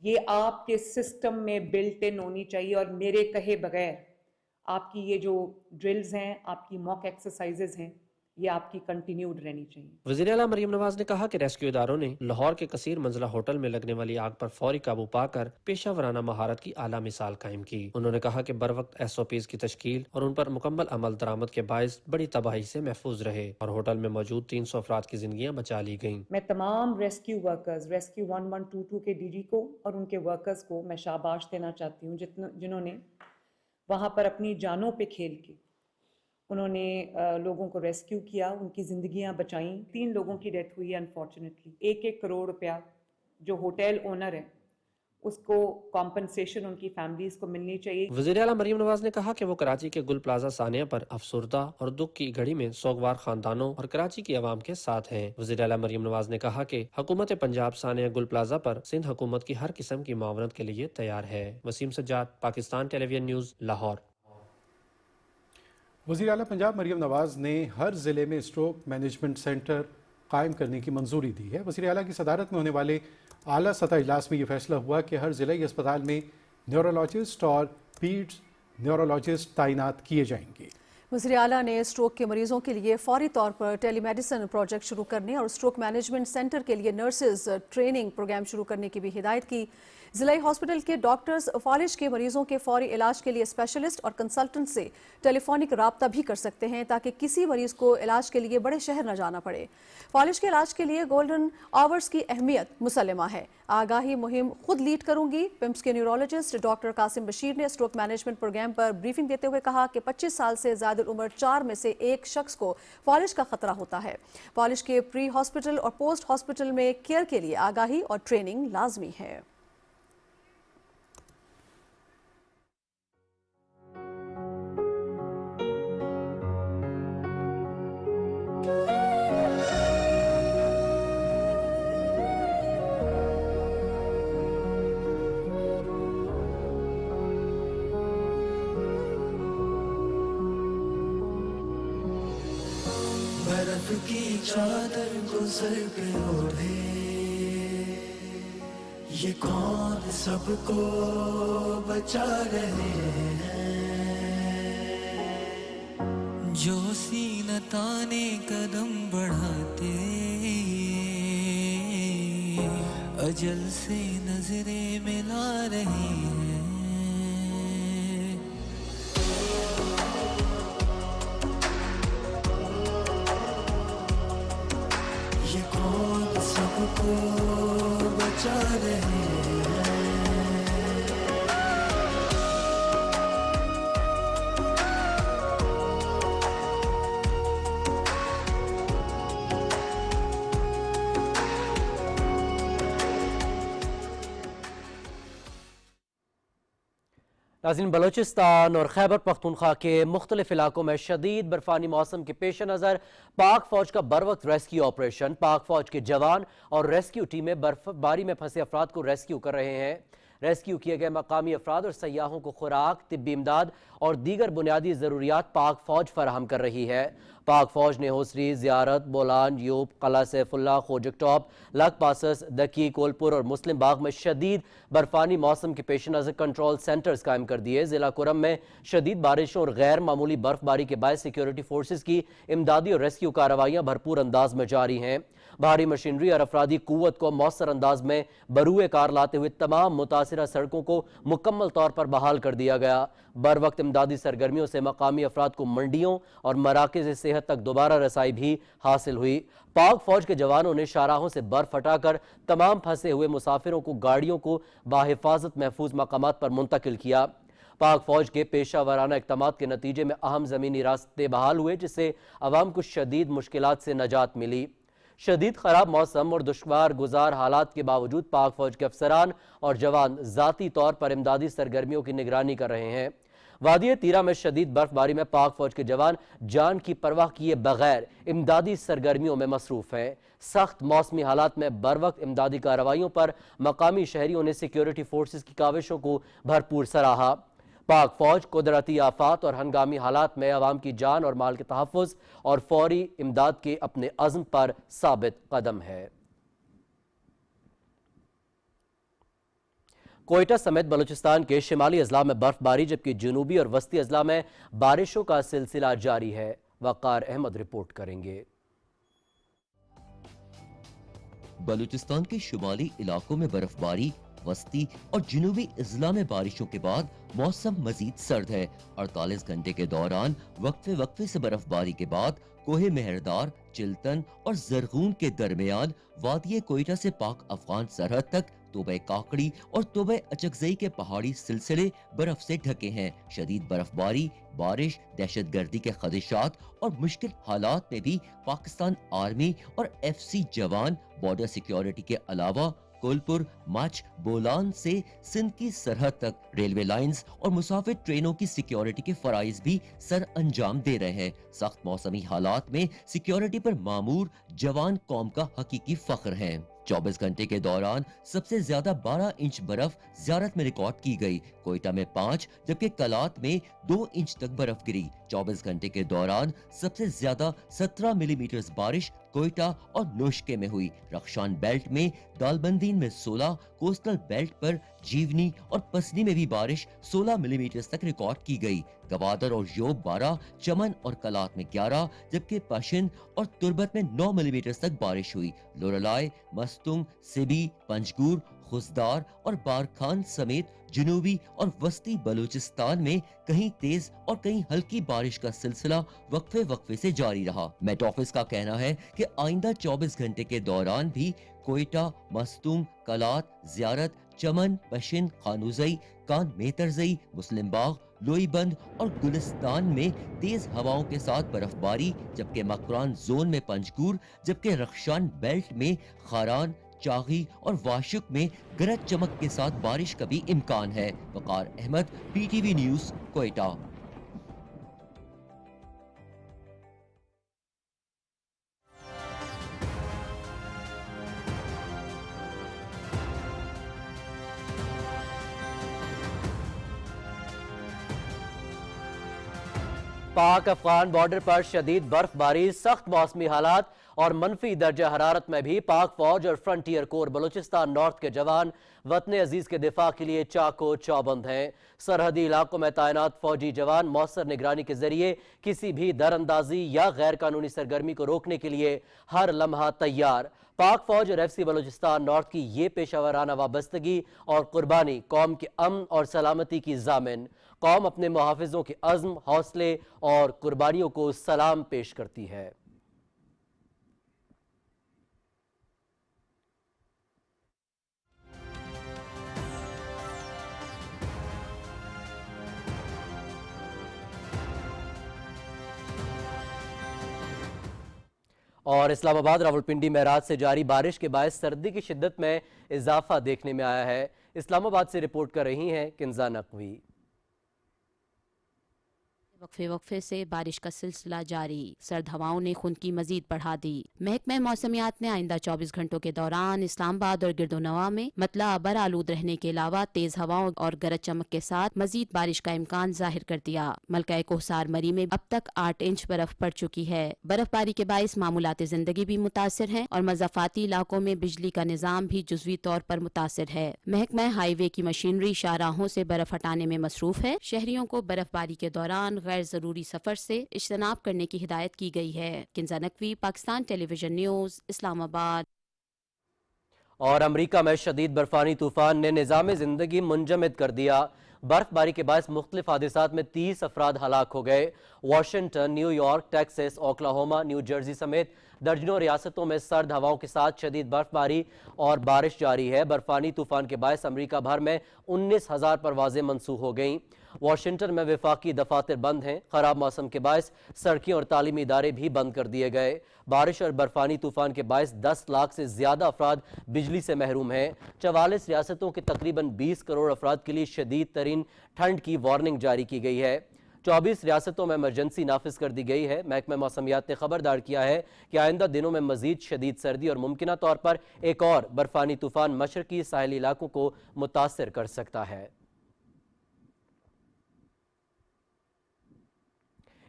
یہ آپ کے سسٹم میں بلٹ ان ہونی چاہیے، اور میرے کہے بغیر آپ کی یہ جو ڈرلز ہیں، آپ کی موک ایکسرسائزز ہیں، ये आपकी कंटिन्यूड रहनी चाहिए। वज़ीर आला मरियम नवाज ने कहा कि रेस्क्यू इदारों ने लाहौर के कसीर मंजिला होटल में लगने वाली आग पर फौरी काबू पाकर पेशा वराना महारत की आला मिसाल कायम की। उन्होंने कहा कि बर वक्त SOPs की तश्कील और उन पर मुकम्मल अमल दरामद के बायस बड़ी तबाही से महफूज रहे और होटल में मौजूद 300 अफराद की जिंदगियां बचा ली गईं। मैं तमाम रेस्क्यू वर्कर्स, रेस्क्यू 1122 के DG को और उनके वर्कर्स को मैं शाबाश देना चाहती हूँ जिन्होंने वहाँ पर अपनी जानों पे खेल के उन्होंने लोगों को रेस्क्यू किया, उनकी ज़िंदगियां बचाईं। 3 लोगों की डेथ हुई है अनफॉर्चुनेटली। 1-1 करोड़ रुपया जो होटल ओनर है उसको कॉम्पनसेशन उनकी फैमिलीज को मिलनी चाहिए। वज़ीर आला मरियम नवाज ने कहा कि वो कराची के गुल प्लाजा सानिया पर अफसुर्दा और दुख की घड़ी में सोगवार खानदानों और कराची की आवाम के साथ हैं। वज़ीर आला मरियम नवाज ने कहा कि हुकूमत पंजाब सानिया गुल प्लाजा पर सिंध हुकूमत की हर किस्म की मावनत के लिए तैयार है। Waseem Sajjad, Pakistan television news, Lahore. वज़ीर आला पंजाब मरियम नवाज ने हर ज़िले में स्ट्रोक मैनेजमेंट सेंटर कायम करने की मंजूरी दी है। वज़ीर आला की सदारत में होने वाले आला सतह इजलास में ये फैसला हुआ कि हर ज़िले अस्पताल में न्यूरोलॉजिस्ट और पीड्स न्यूरोलॉजिस्ट तैनात किए जाएंगे। वज़ीर आला ने स्ट्रोक के मरीजों के लिए फौरी तौर पर टेलीमेडिसिन प्रोजेक्ट शुरू करने और स्ट्रोक मैनेजमेंट सेंटर के लिए नर्सेज ट्रेनिंग प्रोग्राम शुरू करने की भी हिदायत की। ज़िलाई हॉस्पिटल के डॉक्टर्स फालिश के मरीजों के फौरी इलाज के लिए स्पेशलिस्ट और कंसल्टेंट से टेलीफोनिक राब्ता भी कर सकते हैं ताकि किसी मरीज को इलाज के लिए बड़े शहर न जाना पड़े। फालिश के इलाज के लिए गोल्डन आवर्स की अहमियत मुसल्लमा है। आगाही मुहिम खुद लीड करूंगी। पिम्स के न्यूरोलॉजिस्ट डॉक्टर कासिम बशीर ने स्ट्रोक मैनेजमेंट प्रोग्राम पर ब्रीफिंग देते हुए कहा कि 25 साल से ज़्यादा उम्र 4 में से एक शख्स को फालिश का खतरा होता है। फालिश के प्री हॉस्पिटल और पोस्ट हॉस्पिटल में केयर के लिए आगाही और ट्रेनिंग लाजमी है। बर्फ की चादर को सर पे ओढ़े, ये कौन सबको बचा रहे हैं, जो सीना ताने कदम बढ़ाते अजल से नजरें मिला रहे हैं। ये कौन सबको बचा रहे हैं। नाज़रीन, बलोचिस्तान और खैबर पख्तूनख्वा के मुख्तलिफ इलाकों में शदीद बर्फानी मौसम के पेश नज़र पाक फौज का बर वक्त रेस्क्यू ऑपरेशन। पाक फौज के जवान और रेस्क्यू टीमें बर्फबारी में फंसे अफराद को रेस्क्यू कर रहे हैं। रेस्क्यू किए गए मकामी अफराद और सयाहों को खुराक, तिब्बी इमदाद और दीगर बुनियादी ज़रूरियात पाक फौज फराहम कर रही है। पाक फौज ने होसरी, ज़ियारत, बोलान, यूब, कला सैफुल्ला, खोजक टॉप, लक पासस, दकी, कोलपुर और मुस्लिम बाग में शदीद बर्फानी मौसम के पेश नज़र कंट्रोल सेंटर्स कायम कर दिए। ज़िला कुरम में शदीद बारिशों और गैर मामूली बर्फबारी के बायस सिक्योरिटी फोर्सेज की इमदादी और रेस्क्यू कार्रवाइयाँ भरपूर अंदाज में जारी हैं। भारी मशीनरी और अफरादी कुव्वत को मौसर अंदाज में बरूए कार लाते हुए तमाम मुतासिरा सड़कों को मुकम्मल तौर पर बहाल कर दिया गया। बर वक्त इमदादी सरगर्मियों से मकामी अफराद को मंडियों और मराकज़ सेहत तक दोबारा रसाई भी हासिल हुई। पाक फौज के जवानों ने शाहराहों से बर्फ हटाकर तमाम फंसे हुए मुसाफिरों को गाड़ियों को बाहिफाजत महफूज मकामात पर मुंतकिल किया। पाक फौज के पेशा वराना इक़दामात के नतीजे में अहम ज़मीनी रास्ते बहाल हुए, जिससे अवाम को शदीद मुश्किलात से नजात मिली। शदीद ख़राब मौसम और दुश्वार गुजार हालात के बावजूद पाक फौज के अफसरान और जवान ज़ाती तौर पर इमदादी सरगर्मियों की निगरानी कर रहे हैं। वादी तीरा में शदीद बर्फबारी में पाक फौज के जवान जान की परवाह किए बगैर इमदादी सरगर्मियों में मसरूफ हैं। सख्त मौसमी हालात में बर वक्त इमदादी कार्रवाइयों पर मकामी शहरियों ने सिक्योरिटी फोर्सेज की काविशों को भरपूर सराहा। पाक फौज कुदरती आफात और हंगामी हालात में अवाम की जान और माल के तहफ़्फ़ुज़ और फौरी इमदाद के अपने अज़्म पर साबित कदम है। कोयटा समेत बलूचिस्तान के शिमाली अजला में बर्फबारी, जबकि जनूबी और वस्ती अजला में बारिशों का सिलसिला जारी है। वक़ार अहमद रिपोर्ट करेंगे। बलूचिस्तान के शुमाली इलाकों में बर्फबारी, वस्ती और जनूबी अजला में बारिशों के बाद मौसम मजीद सर्द है। 48 घंटे के दौरान वक्फे से बर्फबारी के बाद कोहे मेहरदार, चिल्तन और जरगून के दरमियान वादिये कोयटा से पाक अफगान सरहद तक तोबे काकड़ी और तोबे अचकजई के पहाड़ी सिलसिले बर्फ से ढके हैं। शदीद बर्फबारी, बारिश, दहशतगर्दी के खदशात और मुश्किल हालात में भी पाकिस्तान आर्मी और FC जवान बॉर्डर सिक्योरिटी के अलावा कोलपुर, मच, बोलान से सिंध की सरहद तक रेलवे लाइंस और मुसाफिर ट्रेनों की सिक्योरिटी के फराइज भी सर अंजाम दे रहे हैं। सख्त मौसमी हालात में सिक्योरिटी पर मामूर जवान कौम का हकीकी फख्र है। 24 घंटे के दौरान सबसे ज्यादा 12 इंच बर्फ ज़ियारत में रिकॉर्ड की गई। कोयटा में 5 जबकि कलात में 2 इंच तक बर्फ गिरी। 24 घंटे के दौरान सबसे ज्यादा 17 मिलीमीटर बारिश कोयटा और नोशके में हुई। रख्शान बेल्ट में दालबंदीन में 16, कोस्टल बेल्ट पर जीवनी और पसनी में भी बारिश 16 मिलीमीटर तक रिकॉर्ड की गई। गवादर और योब 12, चमन और कलात में 11 जबकि पशिन और तुर्बत में 9 मिलीमीटर तक बारिश हुई। लोरलाई, मस्तुंग, सिबी, पंजगूर, खुजदार और बारखान समेत जनूबी और वस्ती बलूचिस्तान में कहीं तेज और कहीं हल्की बारिश का सिलसिला वक्फे से जारी रहा। मेट ऑफिस का कहना है कि आइंदा 24 घंटे के दौरान भी कोयटा, मस्तूम, कलात, ज़ियारत, चमन, पशिन, खानूजई, कान मेतरजई, मुस्लिम बाग, लोईबंद और गुलिस्तान में तेज हवाओं के साथ बर्फबारी, जबकि मकरान जोन में पंजगूर, जबकि रख्शान बेल्ट में खारान, चागी और वाशुक में गरज चमक के साथ बारिश का भी इम्कान है। वक़ार अहमद, PTV न्यूज़, कोयटा। पाक अफगान बॉर्डर पर शदीद बर्फबारी, सख्त मौसमी हालात और मनफी दर्जा हरारत में भी पाक फौज और फ्रंटियर कोर बलूचिस्तान नॉर्थ के जवान वतन अजीज के दिफा के लिए चाको चौबंद हैं। सरहदी इलाकों में तैनात फौजी जवान मौसर निगरानी के जरिए किसी भी दरअंदाजी या गैर कानूनी सरगर्मी को रोकने के लिए हर लम्हा तैयार। पाक फौज और FC बलूचिस्तान नॉर्थ की ये पेशावराना वाबस्तगी और कुर्बानी कौम के अमन और सलामती की जामिन। कौम अपने मुहाफिजों के अज़्म, हौसले और कुर्बानियों को सलाम पेश करती है। और इस्लामाबाद रावलपिंडी में रात से जारी बारिश के बायस सर्दी की शिद्दत में इजाफा देखने में आया है। इस्लामाबाद से रिपोर्ट कर रही हैं किंजा नकवी। वक्फे से बारिश का सिलसिला जारी, सर्द हवाओं ने खुंद की मजीद बढ़ा दी। महकमा मौसमियात ने आइंदा 24 घंटों के दौरान इस्लामाबाद और गिरदोनवा में मतला अबर आलूद रहने के अलावा तेज हवाओं और गरज चमक के साथ मजीद बारिश का इम्कान जाहिर कर दिया। मलका कोहसार मरी में अब तक 8 इंच बर्फ पड़ चुकी है। बर्फबारी के बायस मामूलाती जिंदगी भी मुतासिर है और मज़ाफाती इलाकों में बिजली का निज़ाम भी जुज़वी तौर पर मुतासिर है। महकमा हाईवे की मशीनरी शाहराहों से बर्फ हटाने में मसरूफ है। शहरियों को बर्फबारी के दौरान गैर जरूरी सफर से इज्तनाब करने की हिदायत की गई है। Kinza Naqvi, Pakistan television news, Islamabad. और अमरीका में शदीद बर्फानी तूफान ने निज़ाम जिंदगी मुंजमद कर दिया। बर्फबारी के बायस मुख्तलिफ हादिसात में 30 अफराद हलाक हो गए। Washington, New York, Texas, Oklahoma, new Jersey समेत दर्जनों रियासतों में सर्द हवाओं के साथ शदीद बर्फबारी और बारिश जारी है। बर्फानी तूफान के बायस अमरीका भर में 19,000 परवाजें मनसूख हो गईं। वाशिंगटन में वफाकी दफातर बंद हैं। खराब मौसम के बायस सड़कें और तालीमी इदारे भी बंद कर दिए गए। बारिश और बर्फानी तूफान के बायस 10 लाख से ज्यादा अफराद बिजली से महरूम हैं। 44 रियासतों के तकरीबन 20 करोड़ अफराद के लिए शदीद तरीन ठंड की वार्निंग जारी की गई है। 24 रियासतों में इमरजेंसी नाफिज कर दी गई है। महकमा मौसमियात ने खबरदार किया है कि आइंदा दिनों में मजीद शदीद सर्दी और मुमकिना तौर पर एक और बर्फानी तूफान मशरकी साहिली इलाकों को मुतासर कर सकता है।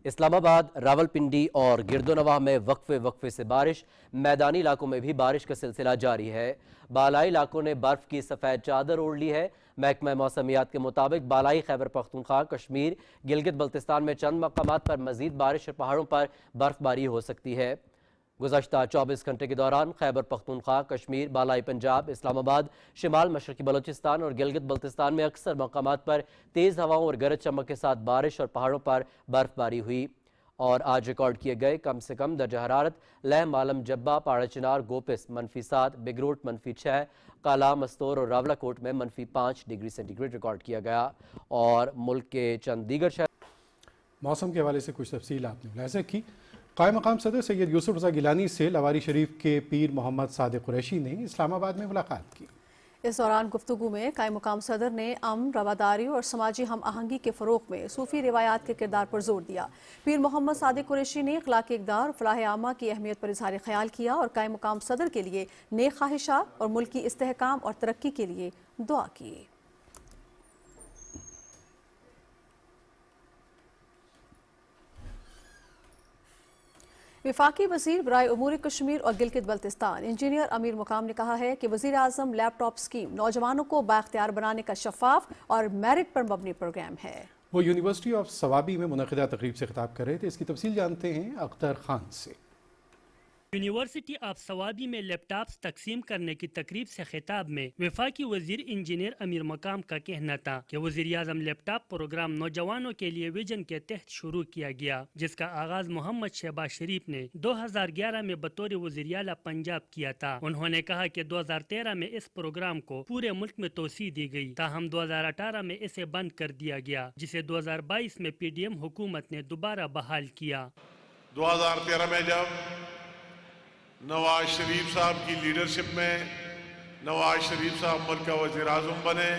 اسلام آباد، راولپنڈی اور گردونواہ میں وقفے سے بارش، میدانی علاقوں میں بھی بارش کا سلسلہ جاری ہے۔ بالائی علاقوں نے برف کی سفید چادر اوڑھ لی ہے۔ محکمہ موسمیات کے مطابق بالائی خیبر پختونخوا، کشمیر، گلگت بلتستان میں چند مقامات پر مزید بارش اور پہاڑوں پر برف باری ہو سکتی ہے۔ گزشتہ 24 گھنٹے کے دوران خیبر پختونخوا، کشمیر، بالائی پنجاب، اسلام آباد، شمال مشرقی بلوچستان اور گلگت بلتستان میں اکثر مقامات پر تیز ہواؤں اور گرج چمک کے ساتھ بارش اور پہاڑوں پر برف باری ہوئی۔ اور آج ریکارڈ کیے گئے کم سے کم درجہ حرارت لہ، مالم جبہ، پاڑا چنار، گوپس -7، بگروٹ -6، کالا، مستور اور راولہ کوٹ میں -5 ڈگری سینٹی گریڈ ریکارڈ کیا گیا۔ اور ملک کے چند دیگر شہر موسم کے حوالے سے کچھ تفصیل آپ نے ملاحظہ کی۔ قائم مقام صدر سید یوسف رضا گیلانی سے لواری شریف کے پیر محمد صادق قریشی نے اسلام آباد میں ملاقات کی۔ اس دوران گفتگو میں قائم مقام صدر نے امن، رواداری اور سماجی ہم آہنگی کے فروغ میں صوفی روایات کے کردار پر زور دیا۔ پیر محمد صادق قریشی نے اخلاقی اقدار اور فلاح عامہ کی اہمیت پر اظہار خیال کیا اور قائم مقام صدر کے لیے نیک خواہشات اور ملک کی استحکام اور ترقی کے لیے دعا کی۔ وفاقی وزیر برائے امور کشمیر اور گلگت بلتستان انجینئر امیر مقام نے کہا ہے کہ وزیر اعظم لیپ ٹاپ اسکیم نوجوانوں کو بااختیار بنانے کا شفاف اور میرٹ پر مبنی پروگرام ہے۔ وہ یونیورسٹی آف ثوابی میں منعقدہ تقریب سے خطاب کر رہے تھے۔ اس کی تفصیل جانتے ہیں اختر خان سے۔ یونیورسٹی آف ثوابی میں لیپ ٹاپس تقسیم کرنے کی تقریب سے خطاب میں وفاقی وزیر انجینئر امیر مقام کا کہنا تھا کہ وزیر اعظم لیپ ٹاپ پروگرام نوجوانوں کے لیے ویژن کے تحت شروع کیا گیا، جس کا آغاز محمد شہباز شریف نے 2011 میں بطور وزیر اعلیٰ پنجاب کیا تھا۔ انہوں نے کہا کہ 2013 میں اس پروگرام کو پورے ملک میں توسیع دی گئی، تاہم 2018 میں اسے بند کر دیا گیا، جسے 2022 میں پی ڈی ایم حکومت نے دوبارہ بحال کیا۔ 2013 میں جب نواز شریف صاحب کی لیڈرشپ میں نواز شریف صاحب ملک کا وزیر اعظم بنے،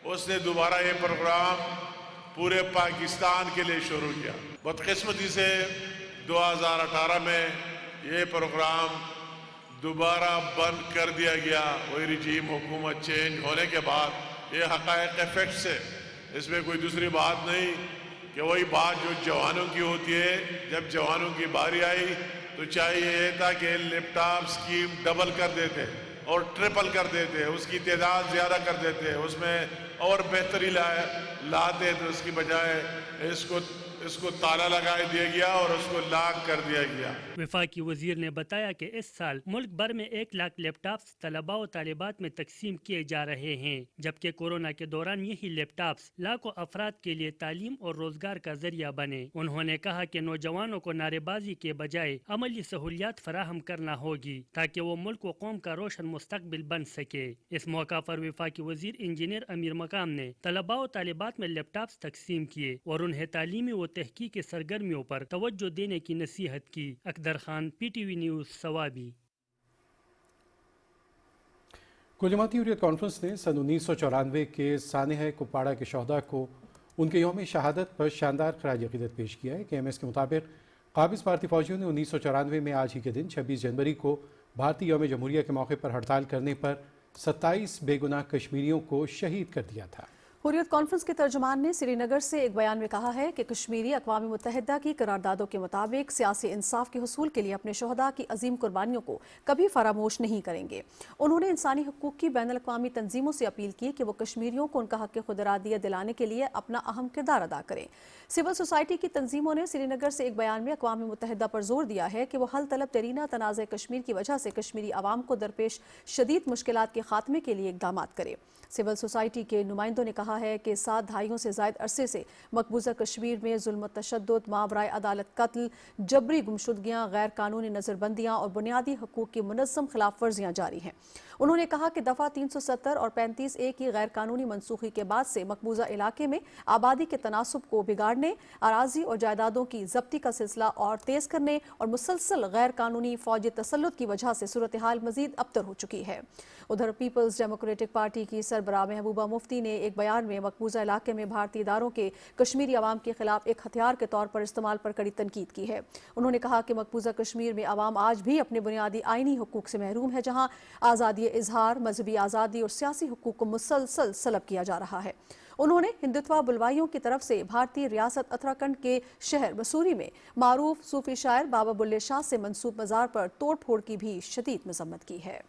اس نے دوبارہ یہ پروگرام پورے پاکستان کے لیے شروع کیا۔ بدقسمتی سے 2018 میں یہ پروگرام دوبارہ بند کر دیا گیا۔ وہی رجیم حکومت چینج ہونے کے بعد یہ حقائق فیکٹس ہے، اس میں کوئی دوسری بات نہیں کہ وہی بات جو جوانوں کی ہوتی ہے۔ جب جوانوں کی باری آئی تو چاہیے یہ تھا کہ لیپ ٹاپ اسکیم ڈبل کر دیتے اور ٹرپل کر دیتے، اس کی تعداد زیادہ کر دیتے، اس میں اور بہتری لاتے، تو اس کی بجائے اس کو تالا لگا دیا گیا اور اس کو لاک کر دیا گیا۔ وفاقی وزیر نے بتایا کہ اس سال ملک بھر میں 1 لاکھ لیپ ٹاپس طلباء و طالبات میں تقسیم کیے جا رہے ہیں، جبکہ کورونا کے دوران یہی لیپ ٹاپس لاکھوں افراد کے لیے تعلیم اور روزگار کا ذریعہ بنے۔ انہوں نے کہا کہ نوجوانوں کو نعرے بازی کے بجائے عملی سہولیات فراہم کرنا ہوگی تاکہ وہ ملک و قوم کا روشن مستقبل بن سکے۔ اس موقع پر وفاقی وزیر انجینئر امیر مقام نے طلباء و طالبات میں لیپ ٹاپس تقسیم کیے اور انہیں تعلیمی و تحقیقی سرگرمیوں پر توجہ دینے کی نصیحت کی۔ Akdar Khan, P T V news, Swabi. کل جماعتی حریت کانفرنس نے سن 1994 کے سانحہ کپواڑہ کے شہداء کو ان کے یوم شہادت پر شاندار خراج عقیدت پیش کیا ہے۔ کے ایم ایس کے مطابق قابض بھارتی فوجیوں نے 1994 میں آج ہی کے دن 26 جنوری کو بھارتی یوم جمہوریہ کے موقع پر ہڑتال کرنے پر 27 بے گناہ کشمیریوں کو شہید کر دیا تھا۔ حریت کانفرنس کے ترجمان نے سری نگر سے ایک بیان میں کہا ہے کہ کشمیری اقوام متحدہ کی قراردادوں کے مطابق سیاسی انصاف کے حصول کے لیے اپنے شہداء کی عظیم قربانیوں کو کبھی فراموش نہیں کریں گے۔ انہوں نے انسانی حقوق کی بین الاقوامی تنظیموں سے اپیل کی کہ وہ کشمیریوں کو ان کا حق خود ارادیت دلانے کے لیے اپنا اہم کردار ادا کریں۔ سول سوسائٹی کی تنظیموں نے سری نگر سے ایک بیان میں اقوام متحدہ پر زور دیا ہے کہ وہ حل طلب ترینہ تنازع کشمیر کی وجہ سے کشمیری عوام کو درپیش شدید مشکلات کے خاتمے کے لیے اقدامات کرے۔ سول سوسائٹی کے نمائندوں نے کہا ہے کہ 7 دہائیوں سے زائد عرصے سے مقبوضہ کشمیر میں ظلم و تشدد، ماورائے عدالت قتل، جبری گمشدگیاں، غیر قانونی نظر بندیاں اور بنیادی حقوق کی منظم خلاف ورزیاں جاری ہیں۔ انہوں نے کہا کہ دفعہ 370 اور 35A کی غیر قانونی منسوخی کے بعد سے مقبوضہ علاقے میں آبادی کے تناسب کو بگاڑنے، اراضی اور جائیدادوں کی ضبطی کا سلسلہ اور تیز کرنے اور مسلسل غیر قانونی فوجی تسلط کی وجہ سے صورتحال مزید ابتر ہو چکی ہے۔ ادھر پیپلز ڈیموکریٹک پارٹی کی سربراہ محبوبہ مفتی نے ایک بیان میں مقبوضہ علاقے میں بھارتی اداروں کے کشمیری عوام کے خلاف ایک ہتھیار کے طور پر استعمال پر کڑی تنقید کی ہے۔ انہوں نے کہا کہ مقبوضہ کشمیر میں عوام آج بھی اپنے بنیادی آئینی حقوق سے محروم ہے، جہاں آزادی اظہار، مذہبی آزادی اور سیاسی حقوق کو مسلسل سلب کیا جا رہا ہے۔ उन्होंने हिंदुत्वा बुलवाइयों की तरफ से भारतीय रियासत उत्तराखंड के शहर मसूरी में मारूफ सूफी शायर बाबा बुल्ले शाह से मंसूब मज़ार पर तोड़ फोड़ की भी शदीद मजम्मत की है।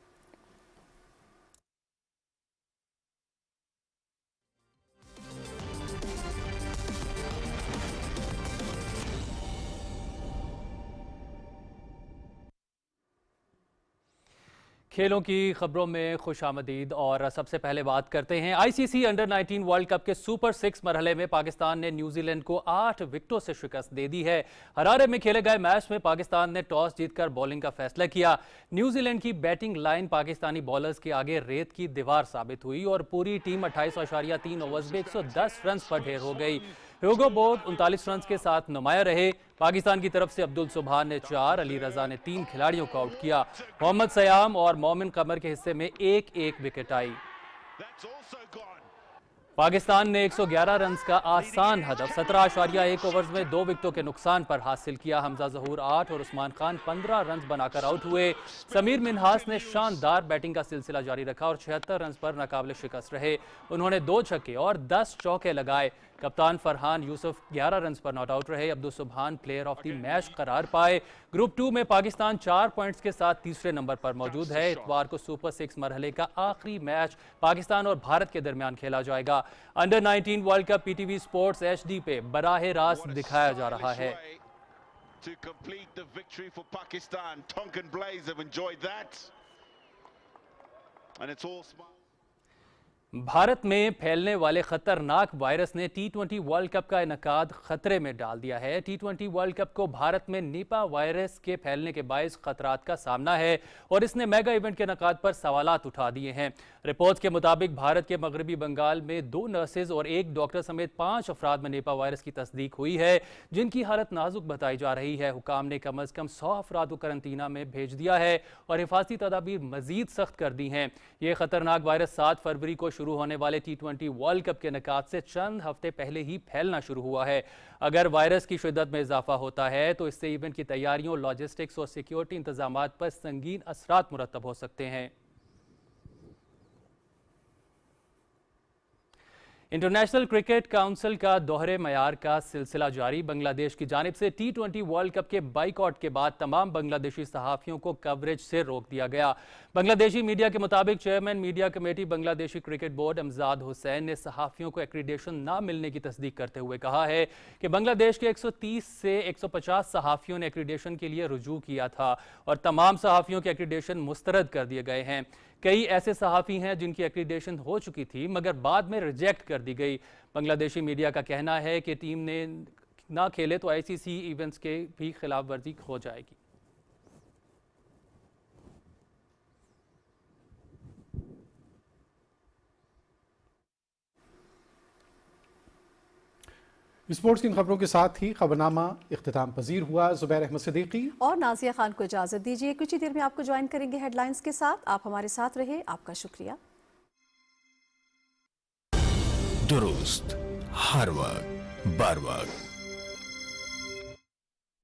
खेलों की खबरों में खुश आमदीद और सबसे पहले बात करते हैं आईसीसी अंडर 19 वर्ल्ड कप के सुपर 6 मरहले में पाकिस्तान ने न्यूजीलैंड को 8 विकेटों से शिकस्त दे दी है। हरारे में खेले गए मैच में पाकिस्तान ने टॉस जीतकर बॉलिंग का फैसला किया। न्यूजीलैंड की बैटिंग लाइन पाकिस्तानी बॉलर्स के आगे रेत की दीवार साबित हुई और पूरी टीम 28.3 ओवर्स में 110 रन पर ढेर हो गई। ह्यूगो बोस 39 रन के साथ नुमाया रहे। पाकिस्तान की तरफ से अब्दुल सुबहान ने 4, अली रजा ने 3 खिलाड़ियों को आउट किया। मोहम्मद सयाम और मोमिन कमर के हिस्से में एक विकेट आई। पाकिस्तान ने 111 रन का आसान हदफ 17.1 ओवर्स में 2 विकेटों के नुकसान पर हासिल किया। हमजा जहूर 8 और उस्मान खान 15 रन बनाकर आउट हुए। समीर मिन्हास ने शानदार बैटिंग का सिलसिला जारी रखा और 76 रन पर नाकाबिल शिकस्त रहे। उन्होंने 2 छक्के और 10 चौके लगाए। कप्तान फरहान यूसुफ 11 रन पर नॉट आउट रहे। अब्दुल सुबहान प्लेयर ऑफ द मैच करार पाए। ग्रुप 2 में पाकिस्तान 4 पॉइंट्स के साथ तीसरे नंबर पर मौजूद है। इतवार को सुपर 6 मरहले का आखिरी मैच पाकिस्तान और भारत के दरमियान खेला जाएगा। Under 19 world cup PTV sports HD पे बराह रास्त दिखाया जा रहा है। भारत में फैलने वाले खतरनाक वायरस ने T20 वर्ल्ड कप का इनकाद खतरे में डाल दिया है। T20 वर्ल्ड कप को भारत में निपा वायरस के फैलने के बायस खतरात का सामना है और इसने मेगा इवेंट के इनकाद पर सवालात उठा दिए हैं। रिपोर्ट्स के मुताबिक भारत के मगरबी बंगाल में 2 नर्सेज और 1 डॉक्टर समेत 5 अफराद में निपा वायरस की तस्दीक हुई है, जिनकी हालत नाजुक बताई जा रही है। हुकाम ने कम अज कम 100 अफराद को करंतना में भेज दिया है और हिफाजती तदाबीर मजीद सख्त कर दी हैं। यह खतरनाक वायरस 7 फरवरी को शुरू होने वाले T20 वर्ल्ड कप के इनकाद से चंद हफ्ते पहले ही फैलना शुरू हुआ है। अगर वायरस की शिद्दत में इजाफा होता है तो इससे इवेंट की तैयारियों, लॉजिस्टिक्स और सिक्योरिटी इंतजामात पर संगीन असरात मुरतब हो सकते हैं। इंटरनेशनल क्रिकेट काउंसिल का दोहरे मयार का सिलसिला जारी। बांग्लादेश की जानिब से T20 वर्ल्ड कप के बाइकआउट के बाद तमाम बांग्लादेशी सहाफ़ियों को कवरेज से रोक दिया गया। बांग्लादेशी मीडिया के मुताबिक chairman media committee Bangladeshi cricket board Amjad Hussain ने सहाफ़ियों को एक्रीडेशन ना मिलने की तस्दीक करते हुए कहा है कि बांग्लादेश के 130 से 150 सहाफ़ियों ने एक्रीडेशन के लिए रुजू किया था और तमाम सहाफ़ियों के एक्रीडेशन मुस्तरद कर दिए गए हैं। कई ऐसे सहाफ़ी हैं जिनकी एक्रीडेशन हो चुकी थी मगर बाद में रिजेक्ट कर दी गई। बांग्लादेशी मीडिया का कहना है कि टीम ने ना खेले तो ICC इवेंट्स के भी खिलाफ वर्जी हो जाएगी। स्पोर्ट्स की खबरों के साथ ही खबरनामा इख्तिताम पजीर हुआ। जुबैर अहमद सिद्दीकी और नाजिया खान को इजाजत दीजिए। कुछ ही देर में आपको ज्वाइन करेंगे हेडलाइंस के साथ। आप हमारे साथ रहे, आपका शुक्रिया। दुरुस्त हर वक्त बर वक्त।